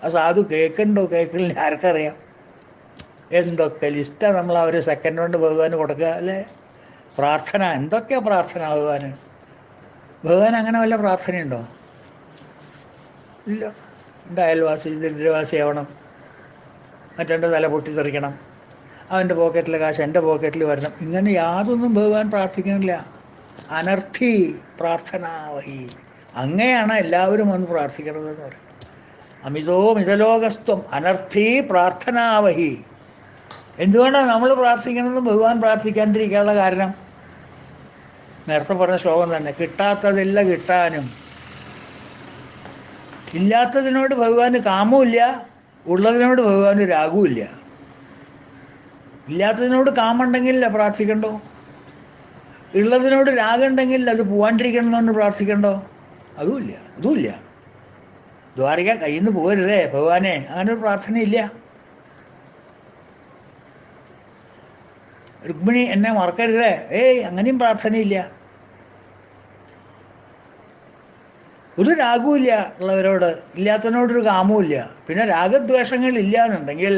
ആ സാധു കേൾക്കുന്നുണ്ടോ കേൾക്കുന്നില്ല ആർക്കറിയാം? എന്തൊക്കെ ലിസ്റ്റാണ് നമ്മൾ ആ ഒരു സെക്കൻഡ് കൊണ്ട് ഭഗവാന് കൊടുക്കുക അല്ലേ? പ്രാർത്ഥന, എന്തൊക്കെയാണ് പ്രാർത്ഥന ഭഗവാന്? ഭഗവാൻ അങ്ങനെ വല്ല പ്രാർത്ഥനയുണ്ടോ? ഇല്ല. എൻ്റെ അയൽവാസി ദരിദ്രവാസി ആവണം, മറ്റെൻ്റെ തല പൊട്ടിത്തെറിക്കണം, അവൻ്റെ പോക്കറ്റിലെ കാശ് എൻ്റെ പോക്കറ്റിൽ വരണം, ഇങ്ങനെ യാതൊന്നും ഭഗവാൻ പ്രാർത്ഥിക്കുന്നില്ല. അനർത്ഥി പ്രാർത്ഥന വഹി, അങ്ങനെയാണ് എല്ലാവരും വന്ന് പ്രാർത്ഥിക്കണതെന്ന് പറയും. അമിതോ മിതലോകസ്ത്വം അനർത്ഥി പ്രാർത്ഥനാവഹി. എന്തുകൊണ്ടാണ് നമ്മൾ പ്രാർത്ഥിക്കണമെന്ന് ഭഗവാൻ പ്രാർത്ഥിക്കാണ്ടിരിക്കാനുള്ള കാരണം? നേരത്തെ പറഞ്ഞ ശ്ലോകം തന്നെ, കിട്ടാത്തതില്ല കിട്ടാനും. ഇല്ലാത്തതിനോട് ഭഗവാന് കാമവുമില്ല, ഉള്ളതിനോട് ഭഗവാന് രാഗവുമില്ല. ഇല്ലാത്തതിനോട് കാമുണ്ടെങ്കിൽ പ്രാർത്ഥിക്കണ്ടോ? ഉള്ളതിനോട് രാഗമുണ്ടെങ്കിൽ അത് പോവാണ്ടിരിക്കണമെന്ന് പ്രാർത്ഥിക്കണ്ടോ? അതുമില്ല. ദ്വാരക കയ്യിൽ നിന്ന് പോകരുതേ ഭഗവാനെ, അങ്ങനൊരു പ്രാർത്ഥനയില്ല. രുക്മിണി എന്നെ മറക്കരുതേ, അങ്ങനെയും പ്രാർത്ഥനയില്ല. ഒരു രാഗവുമില്ല ഉള്ളവരോട്, ഇല്ലാത്തതിനോടൊരു കാമവുമില്ല. പിന്നെ രാഗദ്വേഷങ്ങളില്ല എന്നുണ്ടെങ്കിൽ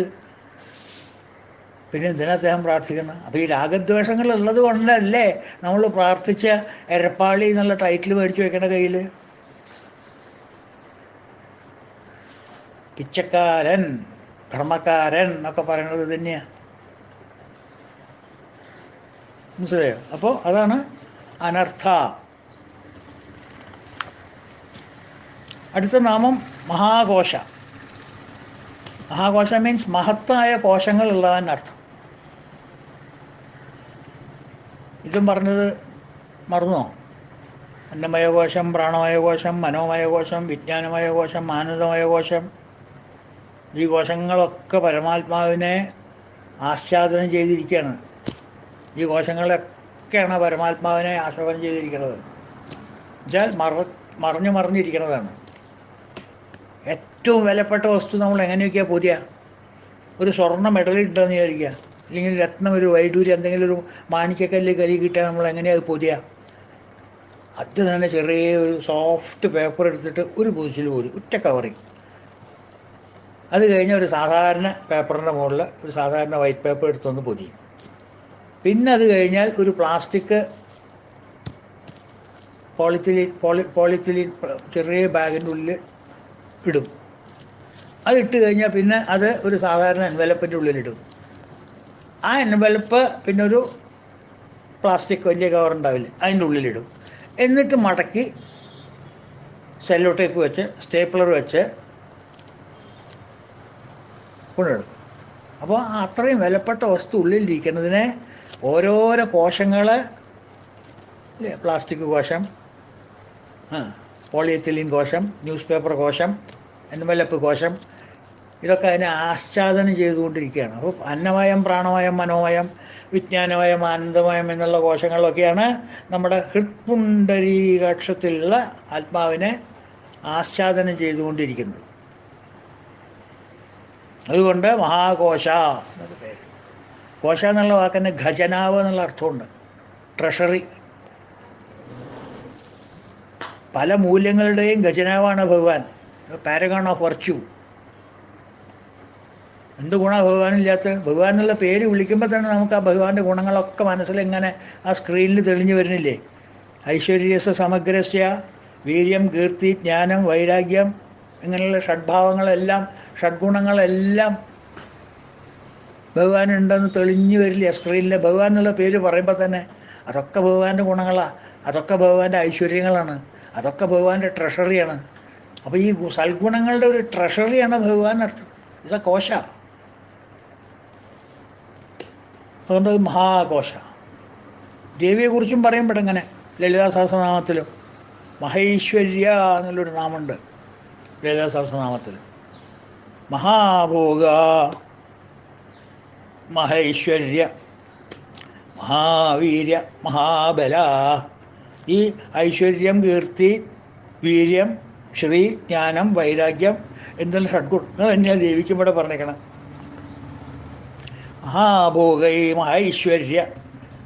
പിന്നെ എന്തിനാ അദ്ദേഹം പ്രാർത്ഥിക്കണം? അപ്പോൾ ഈ രാഗദ്വേഷങ്ങൾ ഉള്ളത് കൊണ്ടല്ലേ നമ്മൾ പ്രാർത്ഥിച്ച എരപ്പാളി എന്നുള്ള ടൈറ്റിൽ മേടിച്ച് വെക്കണ കയ്യിൽ? പിച്ചക്കാരൻ, ധർമ്മക്കാരൻ എന്നൊക്കെ പറയുന്നത് തന്നെയാണ്. മനസ്സിലായോ? അപ്പോൾ അതാണ് അനർത്ഥ. അടുത്ത നാമം മഹാകോശ. മഹാകോശ മീൻസ് മഹത്തായ കോശങ്ങളുള്ളവൻ അർത്ഥം. ഇതും പറഞ്ഞത് മറന്നോ? അന്നമയകോശം, പ്രാണമയകോശം, മനോമയകോശം, വിജ്ഞാനമയകോശം, ആനന്ദമയകോശം. ഈ കോശങ്ങളൊക്കെ പരമാത്മാവിനെ ആസ്വാദനം ചെയ്തിരിക്കുകയാണ്. ഈ കോശങ്ങളൊക്കെയാണ് പരമാത്മാവിനെ ആസ്വാദനം ചെയ്തിരിക്കുന്നത്. എന്നുവെച്ചാൽ മറിഞ്ഞിരിക്കുന്നതാണ്. ഏറ്റവും വിലപ്പെട്ട വസ്തു നമ്മൾ എങ്ങനെയൊക്കെയാണ് പുതിയ ഒരു സ്വർണ്ണ മെഡലിട്ടുണ്ടെന്ന് വിചാരിക്കുക, അല്ലെങ്കിൽ രത്നം, ഒരു വൈഡൂര്യം, എന്തെങ്കിലും ഒരു മാണിക്കക്കല്ല് കരി കിട്ടിയാൽ നമ്മൾ എങ്ങനെയാണ് പൊതിയുക? അത് തന്നെ ചെറിയ ഒരു സോഫ്റ്റ് പേപ്പർ എടുത്തിട്ട് ഒരു പൂച്ചിൽ പോലും, ഒറ്റ കവറിങ്. അത് കഴിഞ്ഞ് ഒരു സാധാരണ പേപ്പറിൻ്റെ മുകളിൽ ഒരു സാധാരണ വൈറ്റ് പേപ്പർ എടുത്തൊന്ന് പൊതിയും. പിന്നെ അത് കഴിഞ്ഞാൽ ഒരു പ്ലാസ്റ്റിക് പോളിത്തിലീൻ ചെറിയ ബാഗിൻ്റെ ഉള്ളിൽ ഇടും. അതിട്ട് കഴിഞ്ഞാൽ പിന്നെ അത് ഒരു സാധാരണ എൻവലപ്പിൻ്റെ ഉള്ളിലിടും. ആ എൻവലപ്പ് പിന്നെ ഒരു പ്ലാസ്റ്റിക് വലിയ കവറുണ്ടാവില്ല, അതിൻ്റെ ഉള്ളിലിടും. എന്നിട്ട് മടക്കി സെല്ലോ ടേപ്പ് വെച്ച് സ്റ്റേപ്ലർ വെച്ച് കൊണ്ടെടുക്കും. അപ്പോൾ അത്രയും വിലപ്പെട്ട വസ്തു ഉള്ളിലിരിക്കുന്നതിനെ ഓരോരോ കോശങ്ങൾ, പ്ലാസ്റ്റിക് കോശം, പോളിയെത്തിലീൻ കോശം, ന്യൂസ് പേപ്പർ കോശം, എൻവലപ്പ് കോശം, ഇതൊക്കെ അതിനെ ആച്ഛാദനം ചെയ്തുകൊണ്ടിരിക്കുകയാണ്. അപ്പോൾ അന്നമയം, പ്രാണമയം, മനോമയം, വിജ്ഞാനമയം, ആനന്ദമയം എന്നുള്ള കോശങ്ങളൊക്കെയാണ് നമ്മുടെ ഹൃത്പുണ്ഡരീകാക്ഷത്തിലുള്ള ആത്മാവിനെ ആച്ഛാദനം ചെയ്തുകൊണ്ടിരിക്കുന്നത്. അതുകൊണ്ട് മഹാകോശ എന്നൊരു പേര്. കോശ എന്നുള്ള വാക്കിന് ഖജനാവ് എന്നുള്ള അർത്ഥമുണ്ട്, ട്രഷറി. പല മൂല്യങ്ങളുടെയും ഖജനാവാണ് ഭഗവാൻ, പാരഗൺ ഓഫ് വെർച്യൂ. എന്ത് ഗുണമാണ് ഭഗവാനില്ലാത്ത? ഭഗവാൻ എന്നുള്ള പേര് വിളിക്കുമ്പോൾ തന്നെ നമുക്ക് ആ ഭഗവാന്റെ ഗുണങ്ങളൊക്കെ മനസ്സിലിങ്ങനെ ആ സ്ക്രീനിൽ തെളിഞ്ഞു വരുന്നില്ലേ? ഐശ്വര്യസ് സമഗ്രസ്യ വീര്യം, കീർത്തി, ജ്ഞാനം, വൈരാഗ്യം, ഇങ്ങനെയുള്ള ഷഡ്ഭാവങ്ങളെല്ലാം ഷഡ്ഗുണങ്ങളെല്ലാം ഭഗവാനുണ്ടെന്ന് തെളിഞ്ഞു വരില്ല സ്ക്രീനിൽ. ഭഗവാൻ എന്നുള്ള പേര് പറയുമ്പോൾ തന്നെ അതൊക്കെ ഭഗവാന്റെ ഗുണങ്ങളാണ്, അതൊക്കെ ഭഗവാന്റെ ഐശ്വര്യങ്ങളാണ്, അതൊക്കെ ഭഗവാന്റെ ട്രഷറിയാണ്. അപ്പോൾ ഈ സൽഗുണങ്ങളുടെ ഒരു ട്രഷറിയാണ് ഭഗവാൻ അർത്ഥം. ഇത് കോശ. അതുകൊണ്ട് അത് മഹാകോശ. ദേവിയെക്കുറിച്ചും പറയുമ്പോഴെങ്ങനെ ലളിതാ സഹസ്രനാമത്തിൽ മഹൈശ്വര്യ എന്നുള്ളൊരു നാമമുണ്ട് ലളിതാ സഹസ്രനാമത്തിൽ. മഹാഭോഗ, മഹൈശ്വര്യ, മഹാവീര്യ, മഹാബല. ഈ ഐശ്വര്യം, കീർത്തി, വീര്യം, ശ്രീ, ജ്ഞാനം, വൈരാഗ്യം എന്നുള്ള ഷഡ്ഗുണങ്ങൾ തന്നെയാണ് ദേവിക്കും ഇവിടെ പറഞ്ഞേക്കണം. മഹാഭോഗൈ മഹൈശ്വര്യ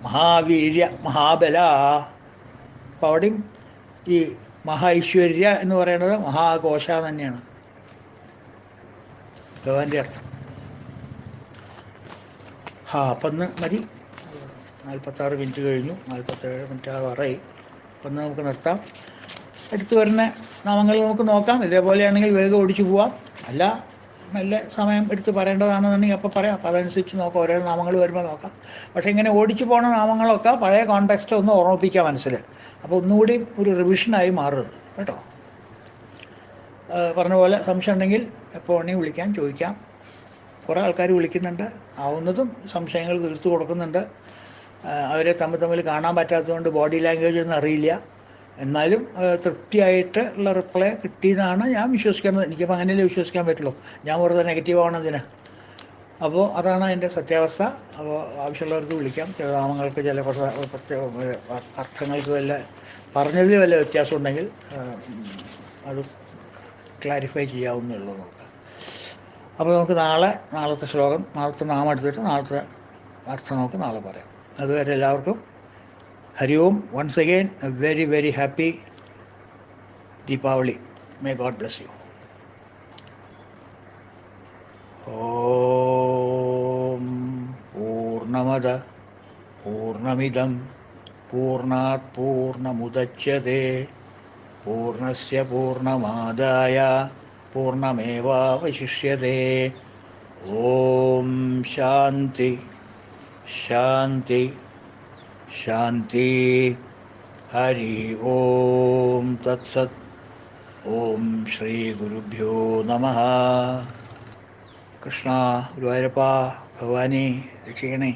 മഹാവീര്യ മഹാബല. അപ്പം അവിടെയും ഈ മഹൈശ്വര്യ എന്ന് പറയുന്നത് മഹാകോശ തന്നെയാണ് ഭഗവാന്റെ അർത്ഥം. അപ്പം ഇന്ന് മതി. 46 മിനിറ്റ് കഴിഞ്ഞു, 47 മിനിറ്റ് ആവാറായി. അപ്പം ഇന്ന് നമുക്ക് നിർത്താം. എടുത്തു വരുന്ന നാമങ്ങൾ നമുക്ക് നോക്കാം. ഇതേപോലെയാണെങ്കിൽ വേഗം ഓടിച്ചു പോവാം. അല്ല നല്ല സമയം എടുത്ത് പറയേണ്ടതാണെന്നുണ്ടെങ്കിൽ അപ്പോൾ പറയാം. അപ്പോൾ അതനുസരിച്ച് നോക്കാം, ഓരോ നാമങ്ങൾ വരുമ്പോൾ നോക്കാം. പക്ഷേ ഇങ്ങനെ ഓടിച്ചു പോണ നാമങ്ങളൊക്കെ പഴയ കോണ്ടെക്സ്റ്റ് ഒന്ന് ഓർമ്മിപ്പിക്കുക മനസ്സിൽ. അപ്പോൾ ഒന്നുകൂടി ഒരു റിവിഷനായി മാറുന്നത് കേട്ടോ. പറഞ്ഞ പോലെ സംശയം ഉണ്ടെങ്കിൽ എപ്പോൾ വേണമെങ്കിൽ വിളിക്കാൻ, ചോദിക്കാം. കുറേ ആൾക്കാർ വിളിക്കുന്നുണ്ട്, ആവുന്നതും സംശയങ്ങൾ തീർത്തു കൊടുക്കുന്നുണ്ട്. അവരെ തമ്മിൽ കാണാൻ പറ്റാത്തതുകൊണ്ട് ബോഡി ലാംഗ്വേജ് ഒന്നും അറിയില്ല. എന്നാലും തൃപ്തിയായിട്ട് ഉള്ള റിപ്ലൈ കിട്ടിയെന്നാണ് ഞാൻ വിശ്വസിക്കുന്നത്. എനിക്കിപ്പോൾ അങ്ങനെയല്ലേ വിശ്വസിക്കാൻ പറ്റുള്ളൂ, ഞാൻ വെറുതെ നെഗറ്റീവ് ആവണതിന്. അപ്പോൾ അതാണ് അതിൻ്റെ സത്യാവസ്ഥ. അപ്പോൾ ആവശ്യമുള്ളവർക്ക് വിളിക്കാം. ചില നാമങ്ങൾക്ക് ചില പ്രത്യേക അർത്ഥങ്ങൾക്ക് വല്ല പറഞ്ഞതിൽ വല്ല വ്യത്യാസം ഉണ്ടെങ്കിൽ അത് ക്ലാരിഫൈ ചെയ്യാവുന്നേ നോക്കാം. അപ്പോൾ നമുക്ക് നാളത്തെ ശ്ലോകം, നാളത്തെ നാമം എടുത്തിട്ട് നാളത്തെ അർത്ഥം നമുക്ക് നാളെ പറയാം. അതുവരെ എല്ലാവർക്കും Hari Om. Once again a very very happy Deepavali. May God bless you. Om പൂർണ്ണമദ പൂർണ്ണമിദം പൂർണ്ണാത് പൂർണ്ണമുദച്യതേ പൂർണ്ണസ്യ പൂർണ്ണമാദായ പൂർണ്ണമേവാവശിഷ്യതേ. ഓം ശാന്തി ശാന്തി ശാന്തി. ഹരി ഓം തത്സത്. ഓം ശ്രീ ഗുരുഭ്യോ നമഃ. കൃഷ്ണ, ഗുരുവായൂരപ്പ, ഭഗവാനെ രക്ഷിക്കണേ.